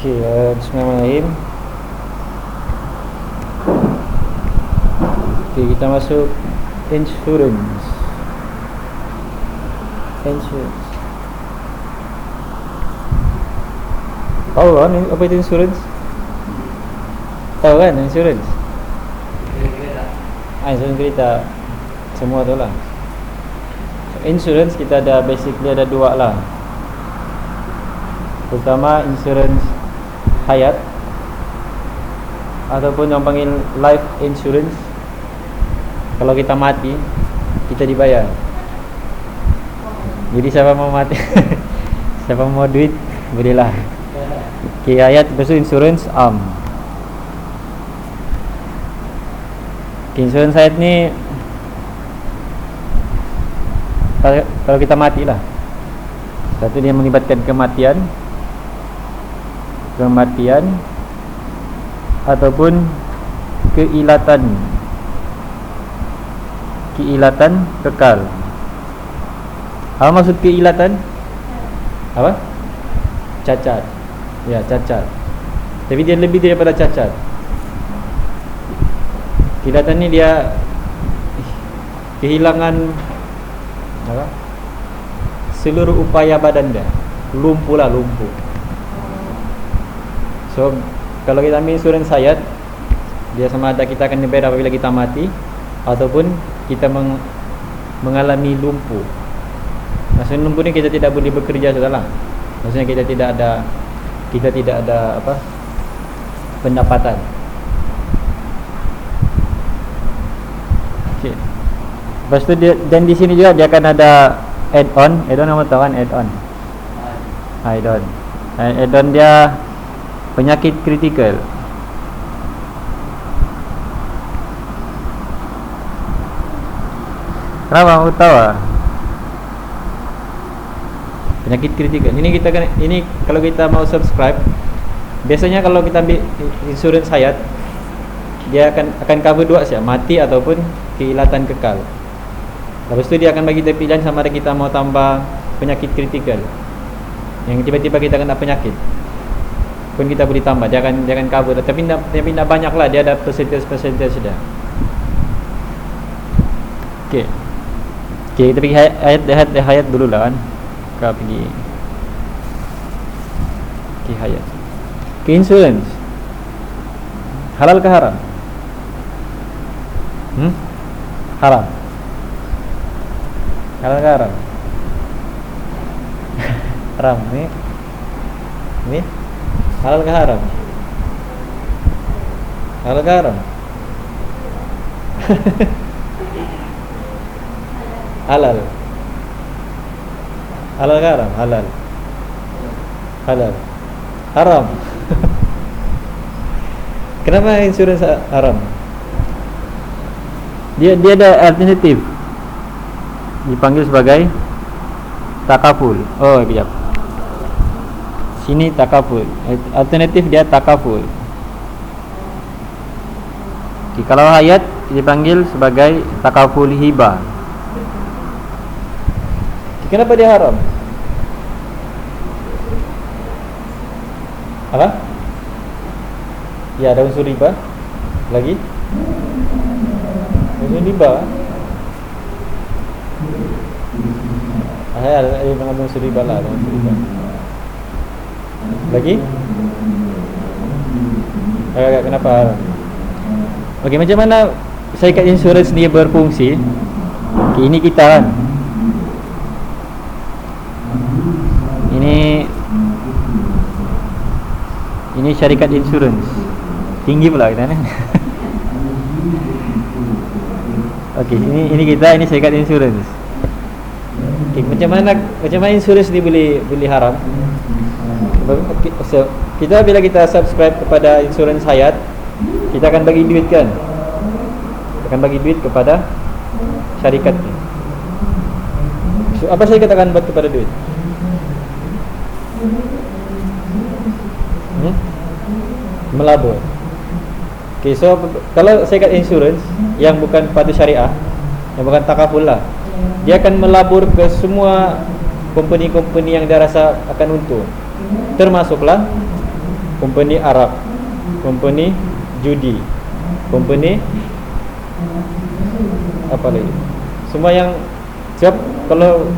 Okey, bismillahirrahmanirrahim. Okey, kita masuk insurance. Insurance. Tahu kan apa itu insurance? Tahu kan insurance? Insurance kereta. Semua tu lah. Insurance kita ada basically ada dua lah. Pertama insurance hayat ataupun yang panggil life insurance. Kalau kita mati, kita dibayar. Jadi siapa mau mati siapa mau duit, bolehlah. Okay, hayat itu insurance am. Okay, insurance hayat ni kalau kita matilah. Satu, dia melibatkan kematian ataupun keilatan kekal. Apa maksud keilatan? Apa? Cacat. Ya, cacat. Tapi dia lebih daripada cacat. Keilatan ni dia kehilangan apa? Seluruh upaya badan dia. Lumpuh. So, kalau kita ambil insurans hayat, dia sama ada kita akan dibayar apabila kita mati ataupun kita mengalami lumpuh. Maksudnya lumpuh ni kita tidak boleh bekerja sudahlah. Maksudnya kita tidak ada apa? Pendapatan. Okey. Lepas tu dia, dan di sini juga dia akan ada add-on apa tahu kan add-on? Add-on dia penyakit kritikal. Kenapa kamu tahu? Penyakit kritikal. Ini kalau kita mau subscribe, biasanya kalau kita ambil insurans hayat, dia akan cover dua saja, mati ataupun keilatan kekal. Lepas tu dia akan bagi kita pilihan sama ada kita mau tambah penyakit kritikal, yang tiba-tiba kita kena penyakit pun kita boleh tambah, dia akan cover. Tapi tidak banyak lah, dia ada percentage dia. Okay, kita pergi hayat dulu lah kan. Kita pergi hayat. Okay, insurance halal ke haram? Haram. Halal ke haram? Haram. Ni halal ke haram? Halal ke haram? Halal. Halal ke haram? Halal. Haram. Kenapa insurans haram? Dia ada alternatif. Dipanggil sebagai takaful. Oh, kejap. Sini takaful. Alternatif dia takaful. Okay, kalau hayat dipanggil sebagai takaful hibah. Okay, kenapa dia haram? Apa? Ya, ada unsur riba. Lagi? Unsur riba. Ada mengandung unsur riba lah, unsur riba. Lagi? Kenapa haram? Okey, macam mana syarikat insurans ni berfungsi? Okay, ini kita kan. Ini syarikat insurans. Tinggi pula kita ni. Okey, ini kita, ini syarikat insurans. Okey, macam mana insurans ni boleh haram? So, bila kita subscribe kepada insurans hayat, kita akan bagi duit kan? Akan bagi duit kepada syarikat ni. So, apa syarikat akan buat kepada duit? Melabur. Okay, so kalau syarikat insurans yang bukan patuh syariah, yang bukan takaful lah, dia akan melabur ke semua company-company yang dia rasa akan untung, termasuklah company Arab, company judi, company apa lagi, semua yang sebab kalau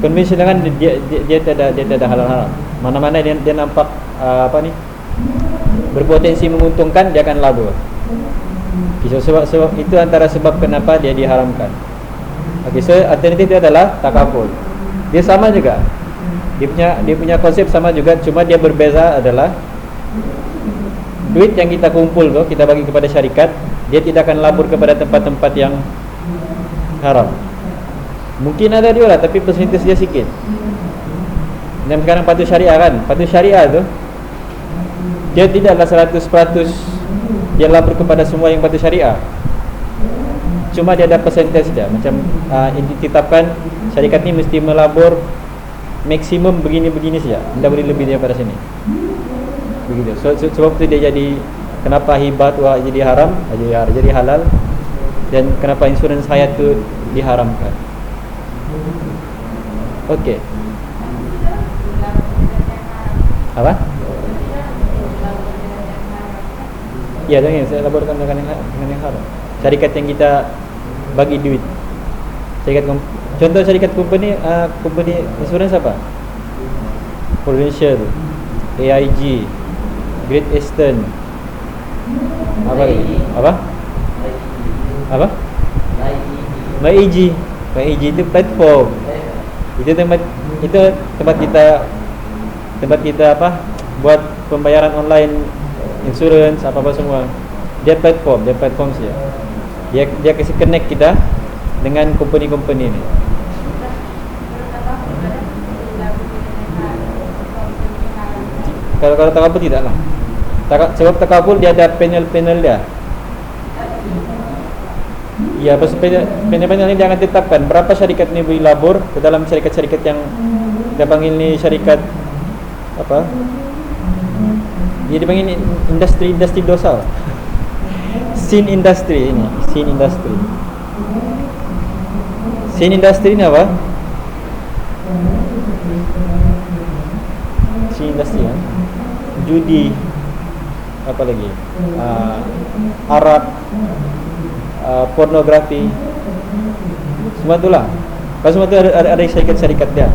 konvensional kan dia tidak halal haram. Mana-mana dia nampak apa ni, berpotensi menguntungkan, dia akan labur. Okay, so sebab itu antara sebab kenapa dia diharamkan. Okay, so alternatif dia adalah takaful. Dia sama juga, dia punya konsep sama juga, cuma dia berbeza adalah duit yang kita kumpul tu kita bagi kepada syarikat, dia tidak akan labur kepada tempat-tempat yang haram. Mungkin ada dia lah, tapi persentase dia sikit. Dan sekarang patuh syariah kan, patuh syariah tu dia tidaklah 100% dia labur kepada semua yang patuh syariah, cuma dia ada persentase dia. Macam ditetapkan syarikat ni mesti melabur maksimum begini-begini saja, tidak boleh lebih daripada sini, begitu. Sebab tu dia jadi, kenapa hibah tu jadi haram, jadi halal, dan kenapa insurans hayat tu diharamkan. Okey. Apa? Ya, jangan saya laporkan dengan yang haram. Syarikat yang kita bagi duit. Contoh syarikat company insurans apa? Prudential, AIG, Great Eastern. Apa? MyAG itu platform. Itu tempat kita apa? Buat pembayaran online, insurans apa semua. Dia platform saja. Dia kasi connect kita dengan company ni. Kalau takabul tidaklah. Sebab takabul dia ada panel dia. Ya, panel ni dia akan tetapkan berapa syarikat ni boleh labur ke dalam syarikat-syarikat yang dia panggil ni syarikat apa? Dia dipanggil industri dosa. Sin industry ini, sin industry ni apa? Sin industry kan? Judi, apa lagi? Arak, pornografi, semua itulah. Semua itu ada syarikat-syarikat dia.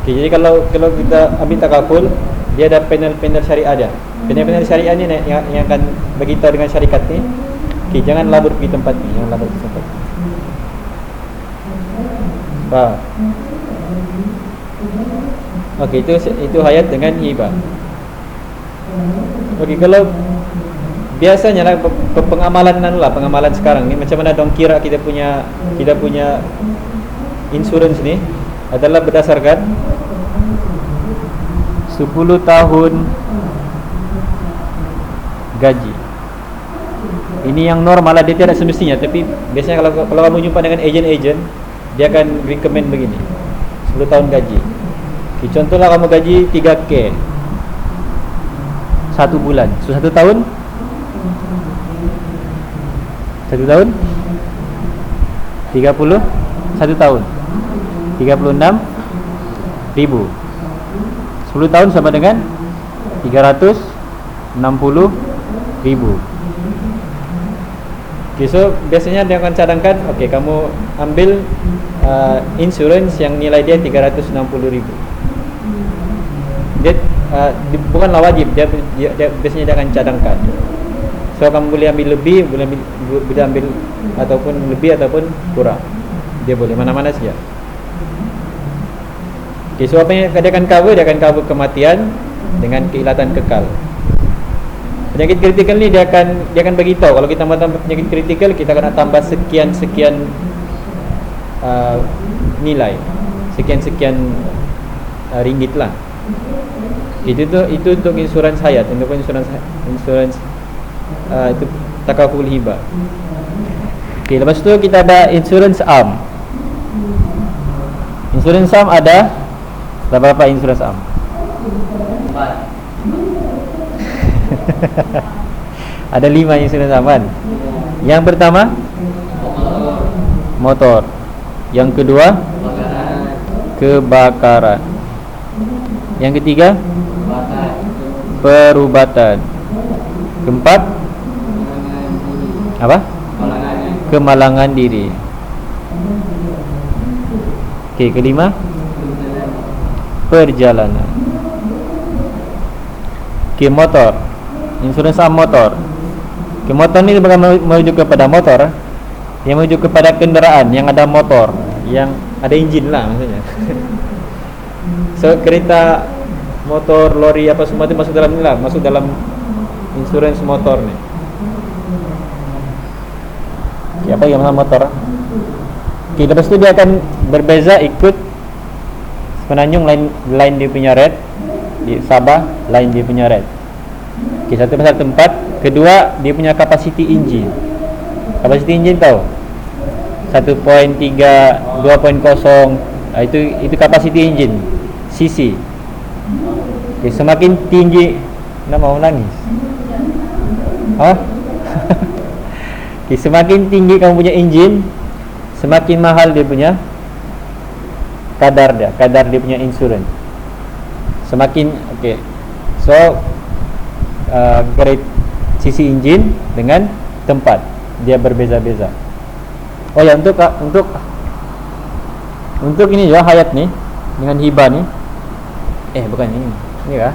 Okay, jadi kalau kita ambil takaful, dia ada panel syariah dia. Panel syariah ni yang akan bagi tahu dengan syarikat ni, okay, jangan labur pergi tempat ni, jangan labur pergi tempat ni. Faham? Okey, itu hayat dengan hibah. Okey, kalau biasanya lah pengamalan sekarang ni, macam mana dong kira kita punya insurans ni adalah berdasarkan 10 tahun gaji. Ini yang normal lah, dia tidak semestinya, tapi biasanya kalau kamu jumpa dengan ejen-ejen, dia akan recommend begini, 10 tahun gaji. Okay, contohlah kamu gaji 3K 1 bulan, so 1 tahun 31 tahun 36,000. 10 tahun sama dengan 360,000. Okay, so biasanya dia akan cadangkan, okay, kamu ambil insurans yang nilai dia 360,000. Dia bukanlah wajib, dia biasanya dia akan cadangkan. So kamu boleh ambil lebih, boleh ambil ataupun lebih ataupun kurang. Dia boleh mana-mana saja. Okay, so apa yang dia akan cover? Dia akan cover kematian dengan keilatan kekal. Penyakit kritikal ni dia akan bagi tahu, kalau kita tambah penyakit kritikal, kita akan tambah sekian nilai, sekian ringgit lah. Itu untuk insurans hayat, untuk insurans itu takaful hibah. Okay, lepas tu kita ada insurans am. Insurans am ada berapa insurans am? 4. Ada 5 insurans am kan? Yang pertama motor. Yang kedua kebakaran. Yang ketiga perubatan. Keempat, apa? Kemalangan diri. Okey, kelima, perjalanan. Okey, motor. Insurans motor. Okey, motor ni bukan merujuk kepada motor, yang merujuk kepada kenderaan yang ada motor, yang ada enjin lah maksudnya. So kereta, motor, lori apa semua itu masuk dalam ni lah, masuk dalam insurans motor ni. Okay, apa yang nama motor? Okay, lepas tu dia akan berbeza ikut Semenanjung lain dia punya red, di Sabah lain dia punya red. Okay, satu pasal tempat. Kedua, dia punya kapasiti enjin. Kapasiti enjin tahu? 1.3, 2.0, itu kapasiti enjin, cc. Okay, semakin tinggi, nak mau nangis? Okay, semakin tinggi kamu punya enjin, semakin mahal dia punya kadar dia punya insurans. Semakin okey. So grade sisi enjin dengan tempat dia berbeza-beza. Oh ya, untuk ini juga Hayat ni dengan Hibah ni. Bukan ini. Ini kah?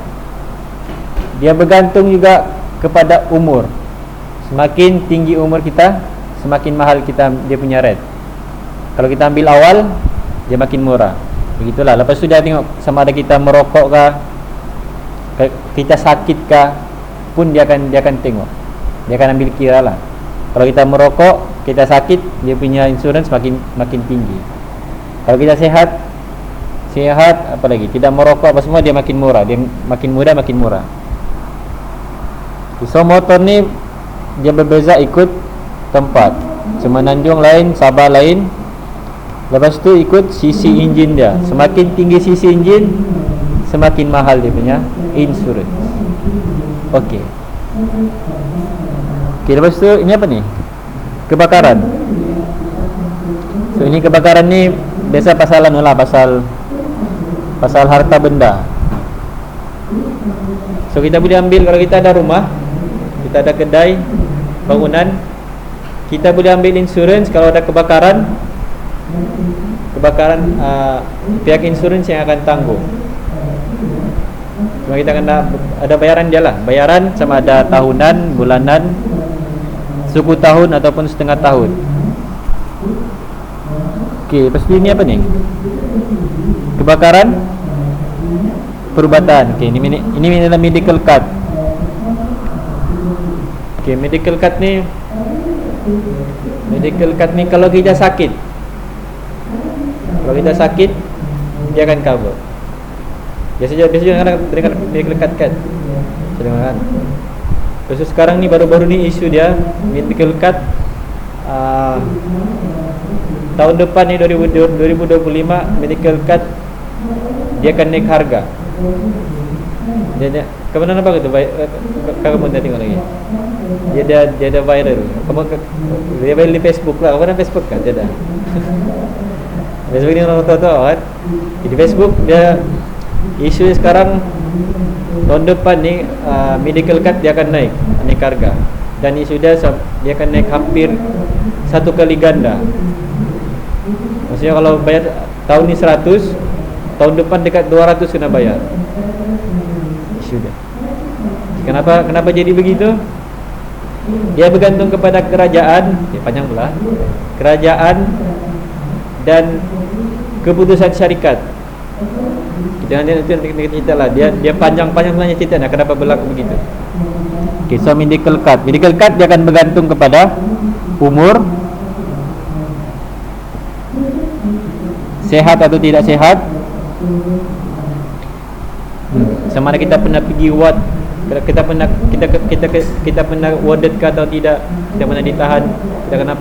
Dia bergantung juga kepada umur. Semakin tinggi umur kita, semakin mahal dia punya rate. Kalau kita ambil awal, dia makin murah. Begitulah. Lepas tu dia tengok sama ada kita merokok kah, kita sakit kah, pun dia akan tengok. Dia akan ambil kira lah. Kalau kita merokok, kita sakit, dia punya insurans makin tinggi. Kalau kita sehat, apa lagi, tidak merokok apa semua, dia makin murah. Dia makin murah. So motor ni dia berbeza ikut tempat. Semenanjung lain, Sabah lain. Lepas tu ikut sisi enjin dia. Semakin tinggi sisi enjin, semakin mahal dia punya insurans. Okey, lepas tu ini apa ni? Kebakaran. So ini kebakaran ni biasa pasal pasal harta benda. So kita boleh ambil, kalau kita ada rumah, kita ada kedai, bangunan, kita boleh ambil insurans. Kalau ada kebakaran, pihak insurans yang akan tanggung. Cuma kita kena ada bayaran dia lah. Bayaran sama ada tahunan, bulanan, suku tahun ataupun setengah tahun. Okey, lepas ni apa ni? Kebakaran, perubatan. Okey, ini adalah medical card. Okey, medical card ni kalau kita sakit, dia akan cover. Biasanya orang dengar medical card kan. Sedangkan terus sekarang ni baru-baru ni isu dia medical card, tahun depan ni 2025 medical card dia akan naik harga. Dia kemana nampak tu? Kamu dah tengok lagi. Dia ada viral. Dia viral di Facebook lah. Kamu Facebook kan? Dia dah. Facebook ni orang tahu kan. Di Facebook dia isu sekarang tahun depan ni medical card dia akan naik harga. Dan isu dia akan naik hampir 1 kali ganda. Maksudnya kalau bayar tahun ni 100, tahun depan dekat 200 kena bayar. Isu dia. Kenapa jadi begitu? Dia bergantung kepada kerajaan, panjang pula. Kerajaan dan keputusan syarikat. Kita nanti cerita lah. Dia panjang sebenarnya cerita nak kenapa berlaku begitu. Okay, so medical card dia akan bergantung kepada umur, sehat atau tidak sehat, sama ada kita pernah pergi ward, kita pernah warded ke atau tidak, kita pernah ditahan, kita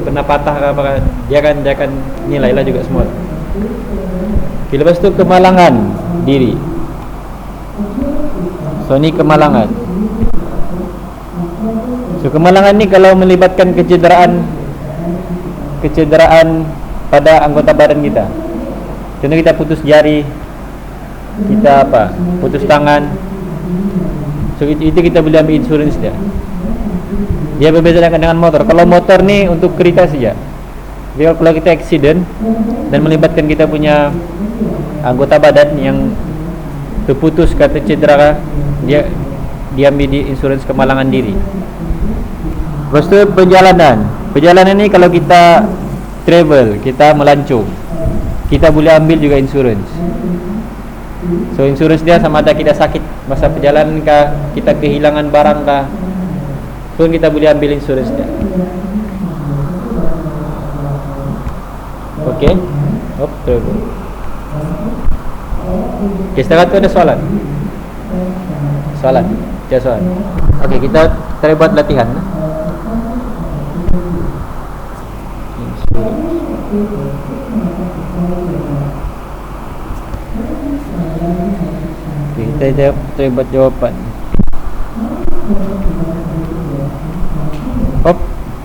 pernah patah ke apa, dia akan nilai lah juga semua. Okay, lepas tu kemalangan diri. So ni kemalangan. So kemalangan ni kalau melibatkan kecederaan pada anggota badan kita. Contoh kita putus jari, kita putus tangan, So itu kita boleh ambil insurans dia. Dia berbeza dengan motor. Kalau motor ni untuk kereta saja. Jadi kalau kita accident dan melibatkan kita punya anggota badan yang terputus atau cedera, dia ambil di insurans kemalangan diri. Lepas tu perjalanan. Perjalanan ni kalau kita travel, kita melancong, kita boleh ambil juga insurans. So insurans dia sama ada kita sakit masa perjalanan kah, kita kehilangan barang kah, pun kita boleh ambil insurans dia. Okey. Betul. Okey, setakat tu ada soalan? Tiada soalan. Okey, kita buat latihan. Kita buat jawapan.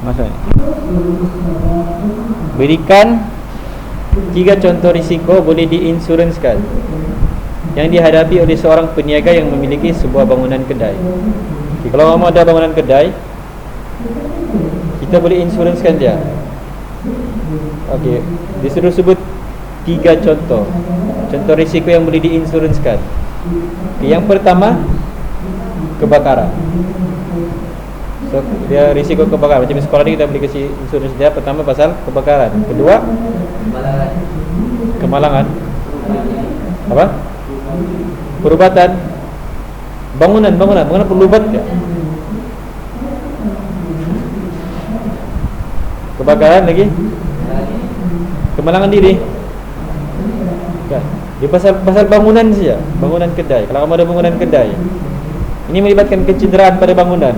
Masuk ni. Berikan 3 contoh risiko boleh diinsurenskan yang dihadapi oleh seorang peniaga yang memiliki sebuah bangunan kedai. Okay, kalau kamu ada bangunan kedai, kita boleh insurenskan dia. Okey, disuruh sebut 3 contoh risiko yang boleh diinsurenskan. Okay, yang pertama, kebakaran. So, dia risiko kebakaran. Macam sekolah ni kita boleh kasih insurans dia. Pertama pasal kebakaran. Kedua, kemalangan. Apa? Perubatan. Bangunan perlu ubat ya? Kebakaran lagi. Kemalangan diri. Kan? Dia pasal bangunan saja. Bangunan kedai. Kalau kamu ada bangunan kedai, ini melibatkan kecederaan pada bangunan,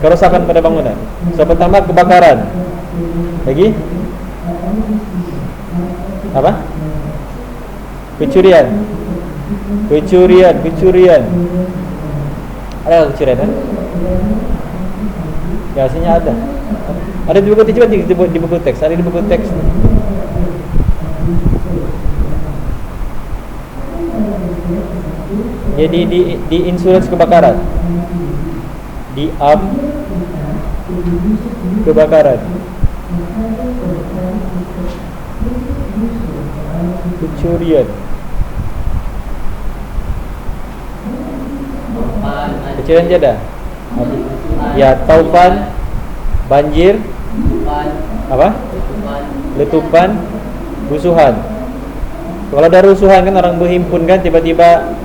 kerosakan pada bangunan. So pertama kebakaran. Lagi? Apa? Pencurian. Ada kecurian kan? Biasanya ada. Ada di buku teks, di buku teks. Ada di buku teks. Jadi di insurans kebakaran. Di kebakaran. Pencurian. Pencurian jada. Ya, taufan, banjir, apa? Letupan, rusuhan. Kalau ada rusuhan kan orang berhimpun kan, tiba-tiba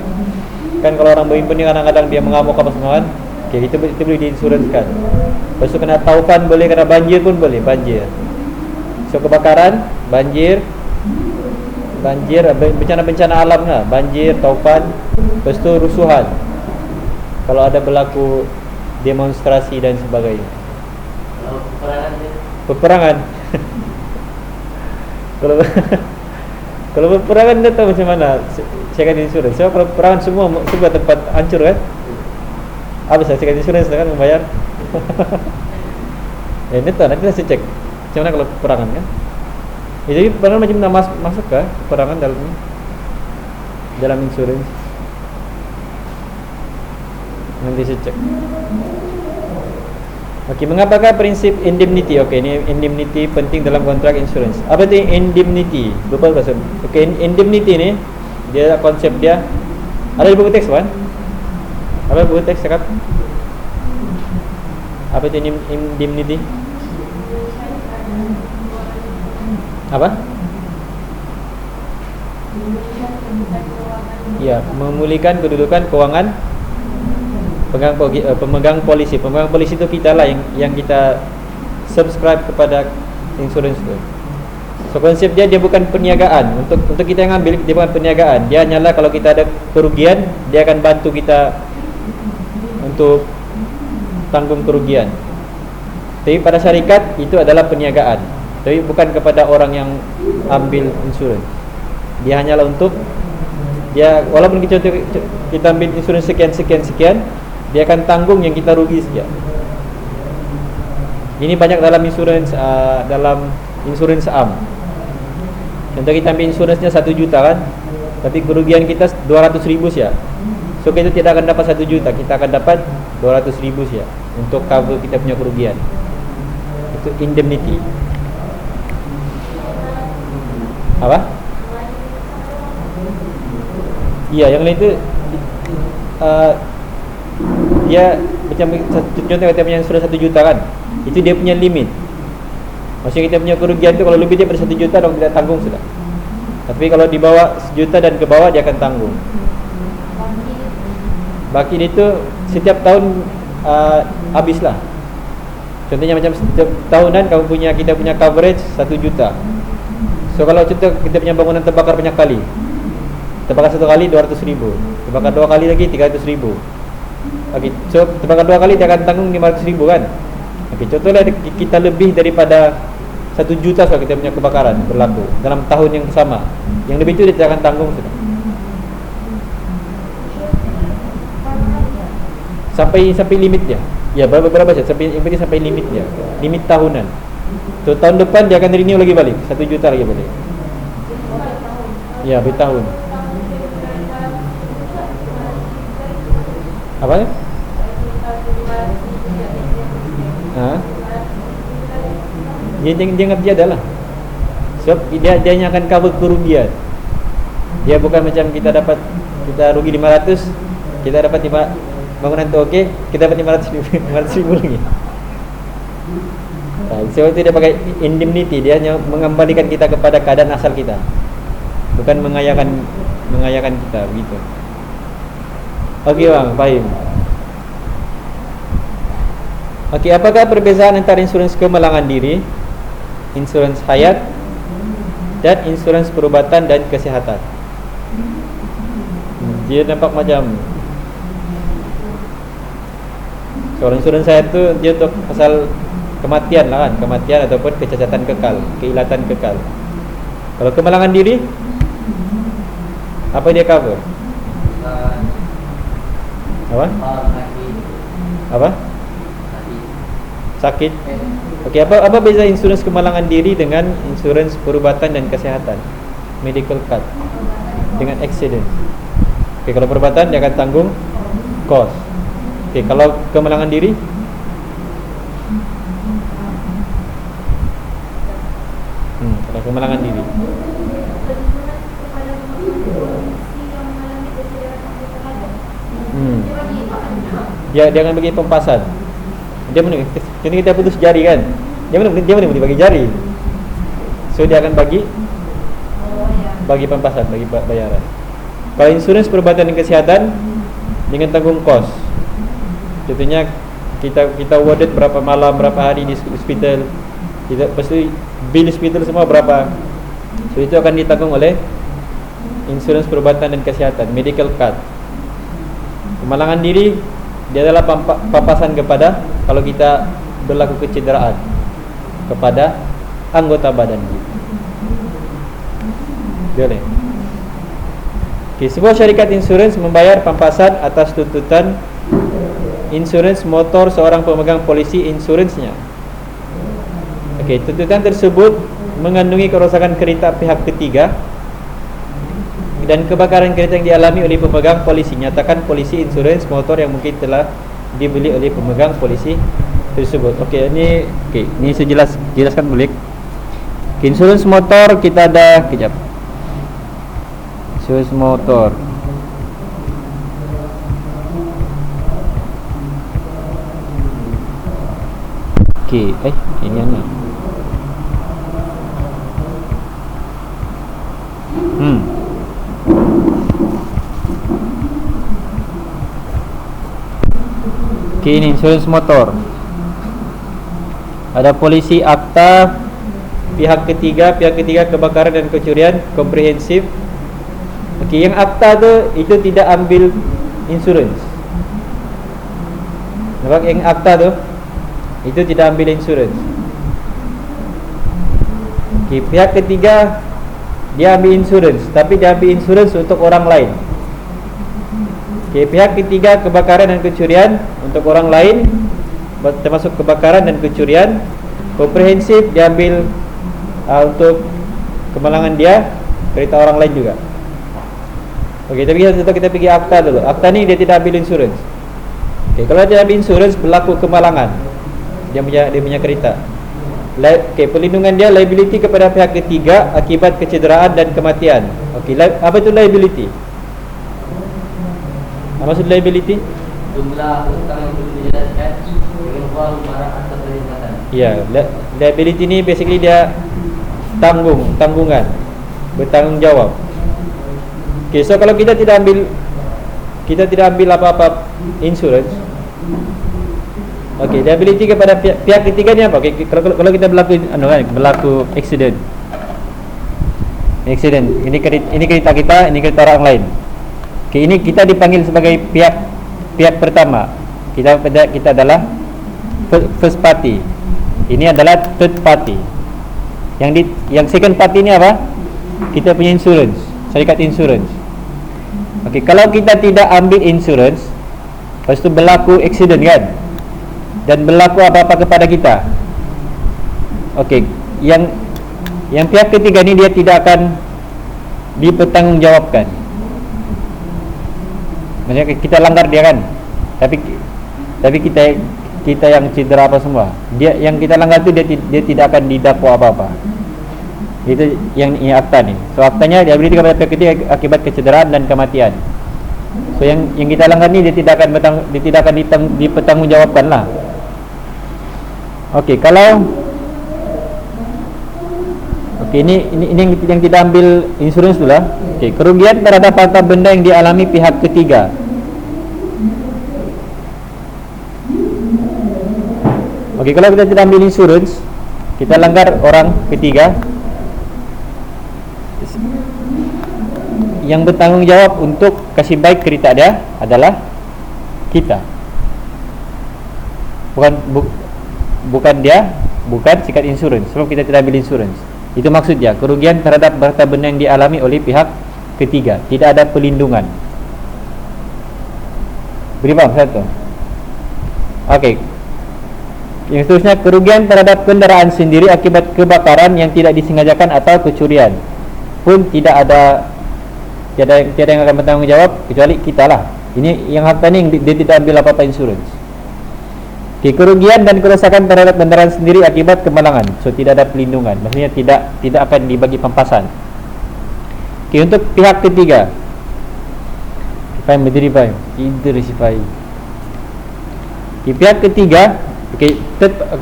kan kalau orang berhimpun ni kadang-kadang dia mengamuk apa semua kan. Okay, itu boleh diinsurenskan. Lepas tu kena taufan boleh, kena banjir pun boleh, banjir. So kebakaran, banjir, bencana-bencana alam lah, banjir, taufan. Lepas tu rusuhan, kalau ada berlaku demonstrasi dan sebagainya. Peperangan. Kalau peperangan dia tahu macam mana saya akan insurans. Sebab kalau peperangan semua tempat hancur kan. Habis saya akan insurans kan membayar. Ini tahu nanti saya cek macam mana kalau peperangan kan. Jadi peperangan macam mana masuk ke peperangan dalam insurans. Nanti saya cek. Okey, mengapakah prinsip indemnity? Okey, ini indemnity penting dalam kontrak insurans. Apa itu indemnity? Lupa bahasa. Okey, indemnity ni dia konsep dia ada di buku teks kan? Apa buku teks cakap? Apa itu indemnity? Apa? Ya, memulihkan kedudukan keuangan pemegang polisi. Pemegang polisi itu kita lah yang kita subscribe kepada insurans itu. So konsep dia bukan perniagaan. Untuk kita yang ambil, dia bukan perniagaan. Dia hanyalah kalau kita ada kerugian, dia akan bantu kita untuk tanggung kerugian. Tapi pada syarikat itu adalah perniagaan. Tapi bukan kepada orang yang ambil insurans. Dia hanyalah untuk dia, walaupun kita ambil insurans sekian, dia akan tanggung yang kita rugi saja. Ini banyak dalam insurans am. Contoh kita ambil insuransnya 1 juta kan, tapi kerugian kita 200,000 saja. So kita tidak akan dapat 1 juta, kita akan dapat 200,000 saja untuk cover kita punya kerugian. Itu indemnity. Apa? Iya, yang lain itu dia macam contoh kita punya sudah 1 juta kan, itu dia punya limit. Maksudnya kita punya kerugian itu kalau lebih daripada 1 juta dong tidak tanggung sudah. Tapi kalau di bawah 1 juta dan ke bawah dia akan tanggung. Baki itu setiap tahun habislah. Contohnya macam setiap tahunan kita punya coverage 1 juta. So kalau contoh kita punya bangunan terbakar banyak kali, terbakar 1 kali 200,000, terbakar 2 kali lagi 300,000. Okay, so terbakar 2 kali dia akan tanggung 500,000 kan. Okay, contohnya kita lebih daripada 1 juta soal kita punya kebakaran berlaku dalam tahun yang sama, yang lebih itu dia tidak akan tanggung sudah. Sampai limit dia. Ya, berapa saja sampai yang penting sampai limit dia. Limit tahunan. So tahun depan dia akan renew lagi balik 1 juta lagi balik. Ya, bertahun. Apa ya? Dia anggap dia adalah sebab dia akan cover kerugian. Dia bukan macam kita rugi 500, kita dapat 5 bangunan tu okey, kita dapat 500,000 lagi. Sebab itu dia pakai indemnity, dia hanya mengembalikan kita kepada keadaan asal kita, bukan mengayakan kita begitu. Okey bang, faham. Okey, apakah perbezaan antara insurans kemalangan diri, insurans hayat, dan insurans perubatan dan kesihatan? Dia nampak macam kalau insurans hayat tu dia untuk pasal kematian lah kan, kematian ataupun kecacatan kekal, keilatan kekal. Kalau kemalangan diri, apa dia cover? Apa? Sakit. Okey, apa beza insurans kemalangan diri dengan insurans perubatan dan kesihatan? Medical card dengan accident. Okey, kalau perubatan dia akan tanggung cost. Okey, kalau kemalangan diri, kalau kemalangan diri, dia akan bagi pempasan. Dia mana kita putus jari kan, dia mana boleh bagi jari. So dia akan bagi pempasan, bagi bayaran. Kalau insurans perubatan dan kesihatan dengan tanggung kos. Contohnya kita warded berapa malam, berapa hari di hospital, kita pasti bil hospital semua berapa. So itu akan ditanggung oleh insurans perubatan dan kesihatan, medical card. Kemalangan diri dia adalah pampasan kepada kalau kita berlaku kecederaan kepada anggota badan kita. Boleh. Okay, sebuah syarikat insurans membayar pampasan atas tuntutan insurans motor seorang pemegang polisi insuransnya. Okey, tuntutan tersebut mengandungi kerosakan kereta pihak ketiga dan kebakaran kereta yang dialami oleh pemegang polisi. Nyatakan polisi insurans motor yang mungkin telah dibeli oleh pemegang polisi tersebut. Okey, ini saya jelaskan boleh. Insurans motor kita ada kejap. Insurans motor. Okey, ini mana? Okey, ini insurans motor. Ada polisi, akta, pihak ketiga kebakaran dan kecurian komprehensif. Okey, yang akta tu itu tidak ambil insurans. Nampak yang akta tu itu tidak ambil insurans. Okey, pihak ketiga dia ambil insurans, tapi dia ambil insurans untuk orang lain. Okey, pihak ketiga kebakaran dan kecurian untuk orang lain, termasuk kebakaran dan kecurian. Komprehensif dia ambil untuk kemalangan dia, kereta orang lain juga. Okey, tapi kita pergi akta dulu. Akta ni dia tidak ambil insurans. Okey, kalau dia ambil insurans berlaku kemalangan, dia punya kereta. Okey, perlindungan dia liability kepada pihak ketiga akibat kecederaan dan kematian. Okey, apa itu liability? Apa maksud liability? Jumlah hutang yang perlu dijelaskan dengan wang barang atau perkhidmatan. Ya, liability ni basically dia tanggungan, bertanggungjawab. Okay, so kalau kita tidak ambil apa-apa insurance. Okay, liability kepada pihak ketiga ni apa? Okay, kalau kita berlaku accident. Ini kereta kita, ini kereta orang lain. Okay, ini kita dipanggil sebagai pihak pertama. Kita adalah first party. Ini adalah third party. Yang second party ni apa? Kita punya insurance, syarikat insurance. Okey, kalau kita tidak ambil insurance, lepas tu berlaku accident kan, dan berlaku apa-apa kepada kita. Okey, yang pihak ketiga ni dia tidak akan dipertanggungjawabkan. Maksudnya kita langgar dia kan, tapi kita yang cedera apa semua, dia yang kita langgar tu dia tidak akan didakwa apa-apa. Itu yang akta ni. So aktanya liability kepada pihak ketiga akibat kecederaan dan kematian. So yang kita langgar ni dia tidak akan dipertanggungjawabkan lah. Okey, ini yang tidak ambil insurans tu lah. Okey, kerugian terhadap harta benda yang dialami pihak ketiga. Okey, kalau kita tidak ambil insurans, kita langgar orang ketiga, yang bertanggungjawab untuk kasih baik kereta dia adalah kita. Bukan sikat insurans. Sebab kita tidak ambil insurans. Itu maksudnya kerugian terhadap harta benda yang dialami oleh pihak ketiga. Tidak ada pelindungan. Beri faham satu. Okey. Yang seterusnya, kerugian terhadap kenderaan sendiri akibat kebakaran yang tidak disengajakan atau kecurian pun tiada yang akan bertanggungjawab kecuali kita lah. Ini yang harta ni dia tidak ambil apa-apa insurans. Okay, kerugian dan kerosakan terhadap kenderaan sendiri akibat kemalangan, so tidak ada pelindungan. Maksudnya tidak akan dibagi pampasan. Okay, untuk pihak ketiga, faham berdiri faham? Idrisifai. Okay, pihak ketiga. Okay,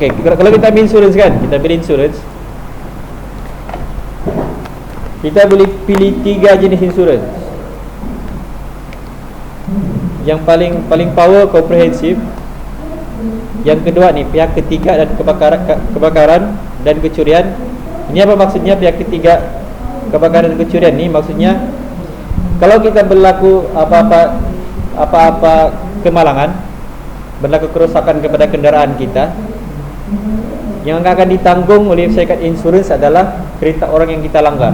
kalau kita ambil insurans kan, kita boleh pilih 3 jenis insurans. Yang paling power komprehensif. Yang kedua ni pihak ketiga dan kebakaran dan kecurian. Ini apa maksudnya pihak ketiga kebakaran dan kecurian ni? Maksudnya kalau kita berlaku apa-apa kemalangan, berlaku kerosakan kepada kenderaan kita, yang akan ditanggung oleh syarikat insurans adalah kereta orang yang kita langgar.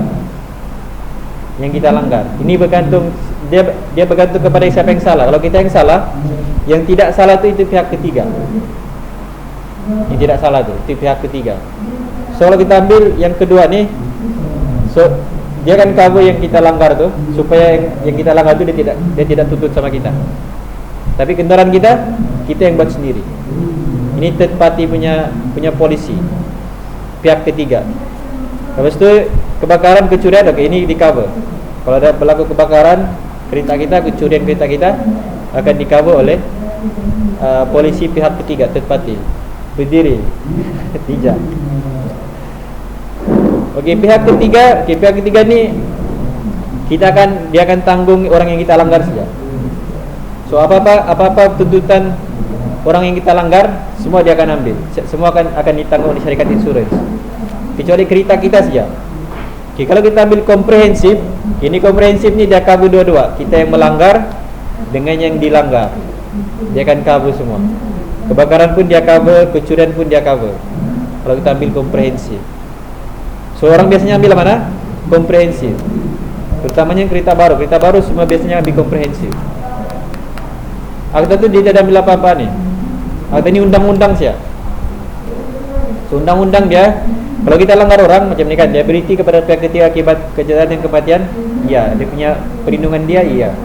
Ini bergantung, dia bergantung kepada siapa yang salah. Kalau kita yang salah, yang tidak salah itu pihak ketiga. Yang tidak salah itu pihak ketiga. So kalau kita ambil yang kedua ni, so dia akan cover yang kita langgar tu, supaya yang kita langgar tu dia tidak tuntut sama kita. Tapi kendaraan kita yang buat sendiri. Ini third party punya polisi, pihak ketiga. Lepas tu kebakaran, kecurian, okey, ini di cover. Kalau ada berlaku kebakaran kereta kita, kecurian kereta kita, akan di cover oleh polisi pihak ketiga, third party. Berdiri. Tiga. Okey, pihak ketiga ni dia akan tanggung orang yang kita langgar saja. So apa-apa tuntutan orang yang kita langgar, semua dia akan ambil. Semua akan ditanggung oleh syarikat insurans, kecuali kereta kita saja. Okay, kalau kita ambil komprehensif, ini komprehensif ni dia cover dua-dua. Kita yang melanggar dengan yang dilanggar, dia akan cover semua. Kebakaran pun dia cover, kecurian pun dia cover. Kalau kita ambil komprehensif. So orang biasanya ambil mana? Komprehensif. Terutamanya kereta baru semua biasanya ambil komprehensif. Akta tu dia tidak ambil apa-apa ni. Akta ni undang-undang saja. So undang-undang dia Kalau kita langgar orang macam ni kan, liability kepada pihak ketiga akibat kejahatan dan kematian, iya, dia punya perlindungan dia, iya.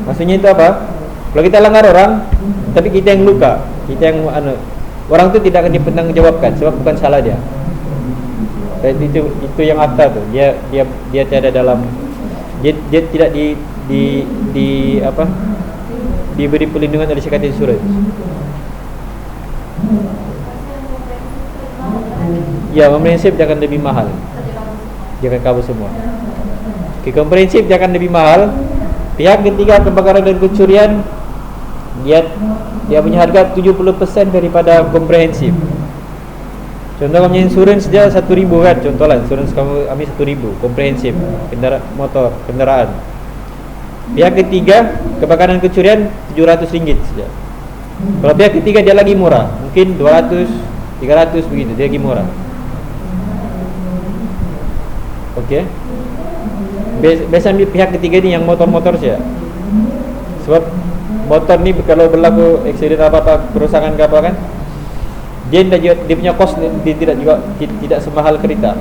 Maksudnya itu apa? Kalau kita langgar orang, tapi kita yang luka, kita yang orang tu tidak akan dipertanggungjawabkan sebab bukan salah dia. Itu yang akta tu. Dia tiada dalam, dia tidak diberi perlindungan oleh syarikat insurans. Ya, komprehensif dia akan lebih mahal. Dia akan cover semua. Komprehensif dia akan lebih mahal. Pihak ketiga kebakaran dan pencurian, dia punya harga 70% daripada komprehensif. Contoh kamu insurans dia 1.000 kan, contohlah insurans kamu ambil 1.000 komprehensif kendaraan. Pihak ketiga kebakaran pencurian RM700 saja. Kalau pihak ketiga dia lagi murah, mungkin 200, 300 begitu, dia lagi murah. Okey. Biasa ambil pihak ketiga ni yang motor-motor saja. Sebab motor ni kalau berlaku aksiden apa-apa, kerosakan ke apa kan, dia punya kos dia tidak semahal kereta.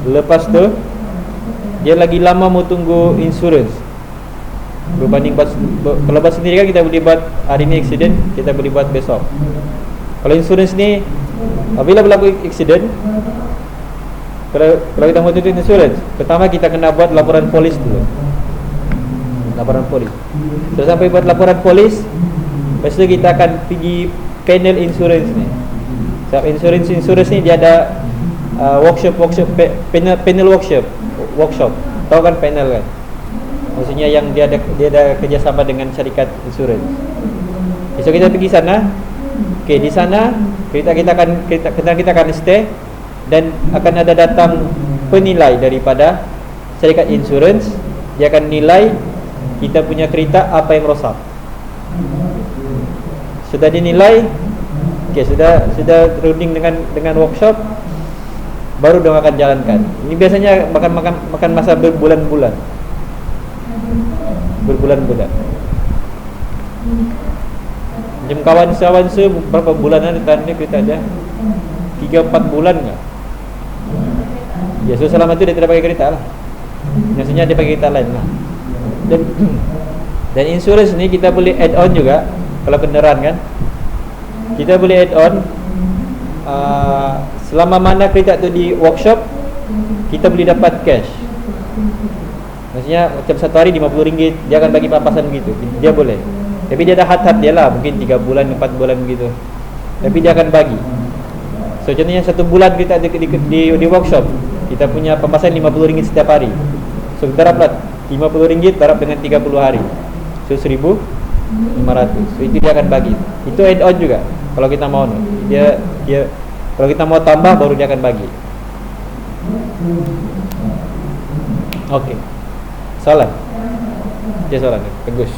Lepas tu dia lagi lama mau tunggu insurans berbanding kalau bas sendiri kan kita boleh buat hari ni aksiden, kita boleh buat besok. Kalau insurans ni apabila berlaku aksiden, kalau kita mau tuntut insurans, pertama kita kena buat laporan polis dulu. Laporan polis. Terus sampai buat laporan polis, lepas tu kita akan pergi panel insurans ni. Sebab insurans ni dia ada panel workshop. Tahu kan panel kan? Maksudnya yang dia ada kerjasama dengan syarikat insurans. So kita pergi sana. Okey, di sana kita akan stay dan akan ada datang penilai daripada syarikat insurans. Dia akan nilai kita punya kereta apa yang rosak. Sudah dinilai, okey, sudah runding dengan workshop, baru dia akan jalankan. Ini biasanya makan masa berbulan-bulan. Macam kawan-kawan berapa bulan ada kereta aja? 3-4 bulan enggak? Ya, so selama itu dia tidak pakai kereta lah. Biasanya dia pakai kereta lain lah. Dan insurans ni kita boleh add on juga. Kalau kenderaan kan, kita boleh add on selama mana kereta tu di workshop, kita boleh dapat cash. Maksudnya macam satu hari RM50, dia akan bagi papasan begitu. Dia boleh. Tapi dia ada had-had dia lah, mungkin 3 bulan, 4 bulan begitu. Tapi dia akan bagi. So contohnya 1 bulan kita di workshop, kita punya pampasan RM50 setiap hari. So kita dapat RM50 darab dengan 30 hari. So 1.500. So itu dia akan bagi. Itu add on juga. Kalau kita mau dia kalau kita mau tambah baru dia akan bagi. Okey. Soalan. Dia soalan. Bagus.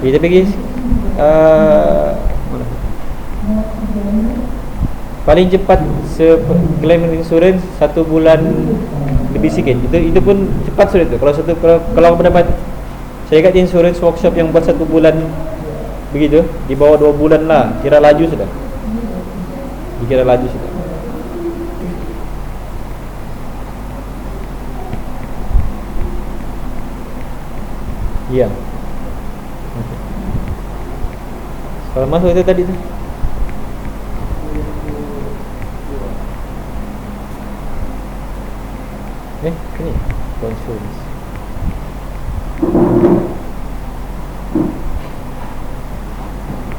Kita pergi mana? Paling cepat claim insurans 1 bulan lebih sikit. Itu pun cepat sudah tu. Kalau pendapat syarikat insurans workshop yang buat 1 bulan begitu, di bawah 2 bulan lah, kira laju sudah. Dikira laju sudah. Ya. Okay. Kalau masuk itu tadi tu. Ini insurans.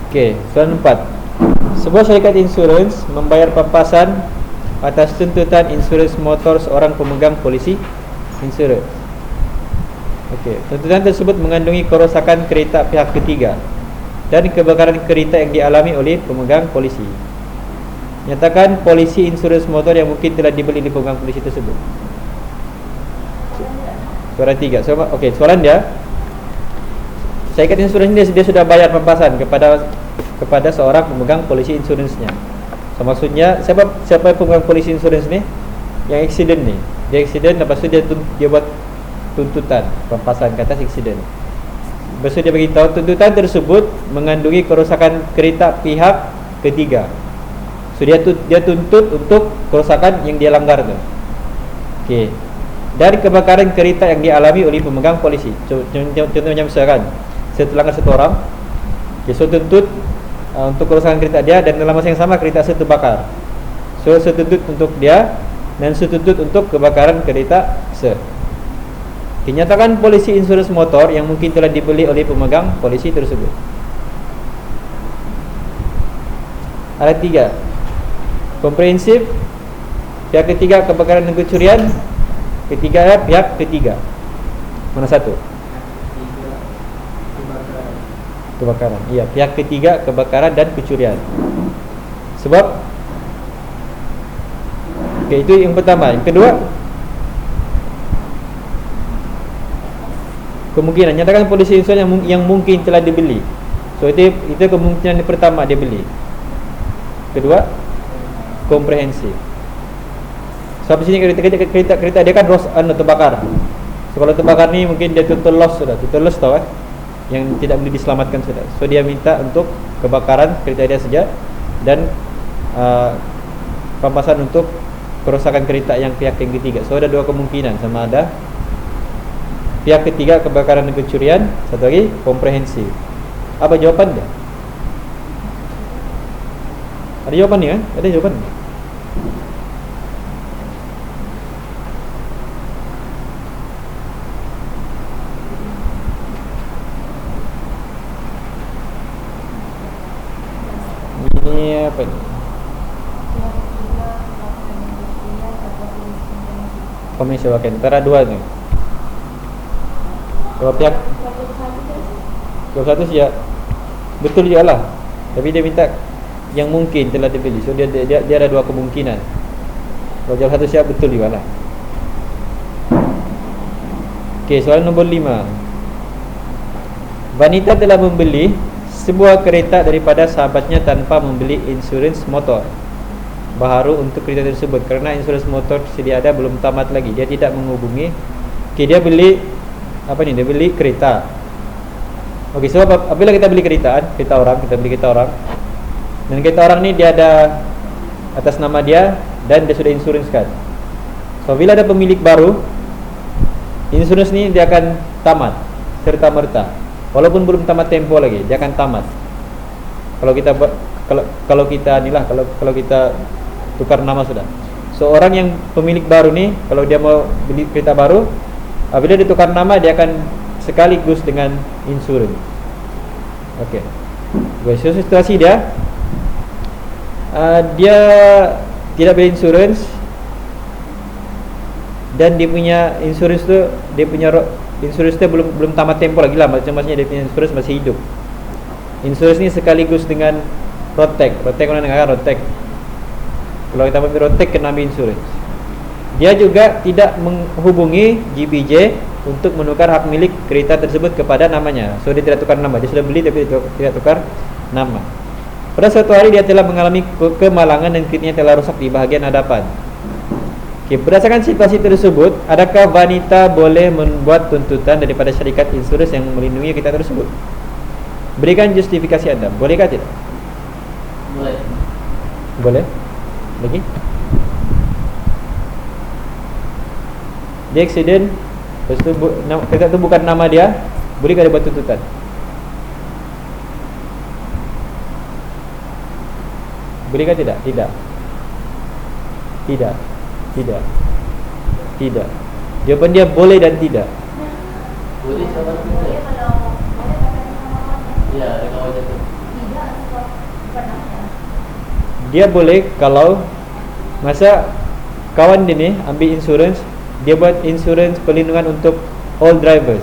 Okey, soalan 4. Sebuah syarikat insurans membayar pampasan atas tuntutan insurans motor seorang pemegang polisi insurans. Okey, tuntutan tersebut mengandungi kerosakan kereta pihak ketiga dan kebakaran kereta yang dialami oleh pemegang polisi. Nyatakan polisi insurans motor yang mungkin telah dibeli oleh pemegang polisi tersebut. Soalan 3. So, okey, soalan dia, syarikat insurans ini dia sudah bayar pampasan kepada seorang pemegang polisi insuransnya. So maksudnya siapa pemegang polisi insurans ni? Yang aksiden ni. Dia aksiden, lepas tu dia buat tuntutan pampasan ke atas aksiden. Lepas tu dia beritahu tuntutan tersebut mengandungi kerosakan kereta pihak ketiga So dia tuntut untuk kerosakan yang dia langgar tu. Okey. Dari kebakaran kereta yang dialami oleh pemegang polisi. Contohnya misalkan saya terlanggar satu orang, okay, so tuntut untuk kerosakan kereta dia, dan dalam masa yang sama kereta saya terbakar. So saya tuntut untuk dia dan saya tuntut untuk kebakaran kereta saya. Dinyatakan polisi insurans motor yang mungkin telah dibeli oleh pemegang polisi tersebut. Ada 3. Komprehensif, pihak ketiga kebakaran dan kecurian, ketiga pihak ketiga. Mana satu? Kebakaran. Iya, pihak ketiga kebakaran dan kecurian. Sebab okay, itu yang pertama. Yang kedua, kemungkinan nyatakan polisi insurans yang mungkin telah dibeli. So itu kemungkinan yang pertama dia beli. Kedua, komprehensif. So di sini kereta dia kan terbakar. So kalau terbakar ni mungkin dia total loss sudah. Total loss tahu yang tidak boleh diselamatkan sudah. So dia minta untuk kebakaran kereta dia saja dan pampasan untuk kerosakan kereta yang pihak yang ketiga. So ada 2 kemungkinan, sama ada pihak ketiga kebakaran dan kecurian, satu lagi komprehensif. Apa jawapan dia? Ada jawapan ni kan? Ada jawapan. Ini apa ni? Komisi wakil antara 2 ni. Kalau pihak 21 ya betul juga lah, tapi dia minta yang mungkin telah dibeli. So dia ada 2 kemungkinan. Kalau jawab 1 siap betul juga lah. Okey, soalan nombor 5. Wanita telah membeli sebuah kereta daripada sahabatnya tanpa membeli insurans motor baru untuk kereta tersebut kerana insurans motor sedia ada belum tamat lagi. Dia tidak menghubungi. Okey, dia beli apa ni? Dia beli kereta. Okey, so apabila kita beli kereta orang, kita beli kereta orang, dan kereta orang ni dia ada atas nama dia dan dia sudah insuranskan. So bila ada pemilik baru, insurans ni dia akan tamat serta merta. Walaupun belum tamat tempo lagi, dia akan tamat. Kalau kita buat kalau kita inilah kalau kita tukar nama sudah. So orang yang pemilik baru ni, kalau dia mau beli kereta baru, apabila dia tukar nama, dia akan sekaligus dengan insurans. Okey. Guys, so situasi dia dia tidak beli insurans dan dia punya insurans tu, dia punya insurans tu belum tamat tempo lagi lah, maksudnya dia punya insurans masih hidup. Insurans ni sekaligus dengan Rotek mana dengar Rotek. Kalau kita ambil Rotek kena ambil insurans. Dia juga tidak menghubungi GPJ untuk menukar hak milik kereta tersebut kepada namanya. So dia tidak tukar nama, dia sudah beli tapi tidak tukar nama. Pada suatu hari dia telah mengalami kemalangan dan keretanya telah rusak di bahagian hadapan. Okay, berdasarkan situasi tersebut, adakah wanita boleh membuat tuntutan daripada syarikat insurans yang melindungi kereta tersebut? Berikan justifikasi anda. Bolehkah tidak? Boleh. Boleh. Lagi? Dia accident, lepas tu kereta tu bukan nama dia, bolehkah dia buat tuntutan? Bolehkah tidak? Tidak. Tidak. Tidak. Tidak. Jawapan dia boleh dan tidak. Boleh sama tidak? Ya, kalau jatuh. Dia boleh kalau masa kawan dia ni ambil insurans, dia buat insurans perlindungan untuk all drivers.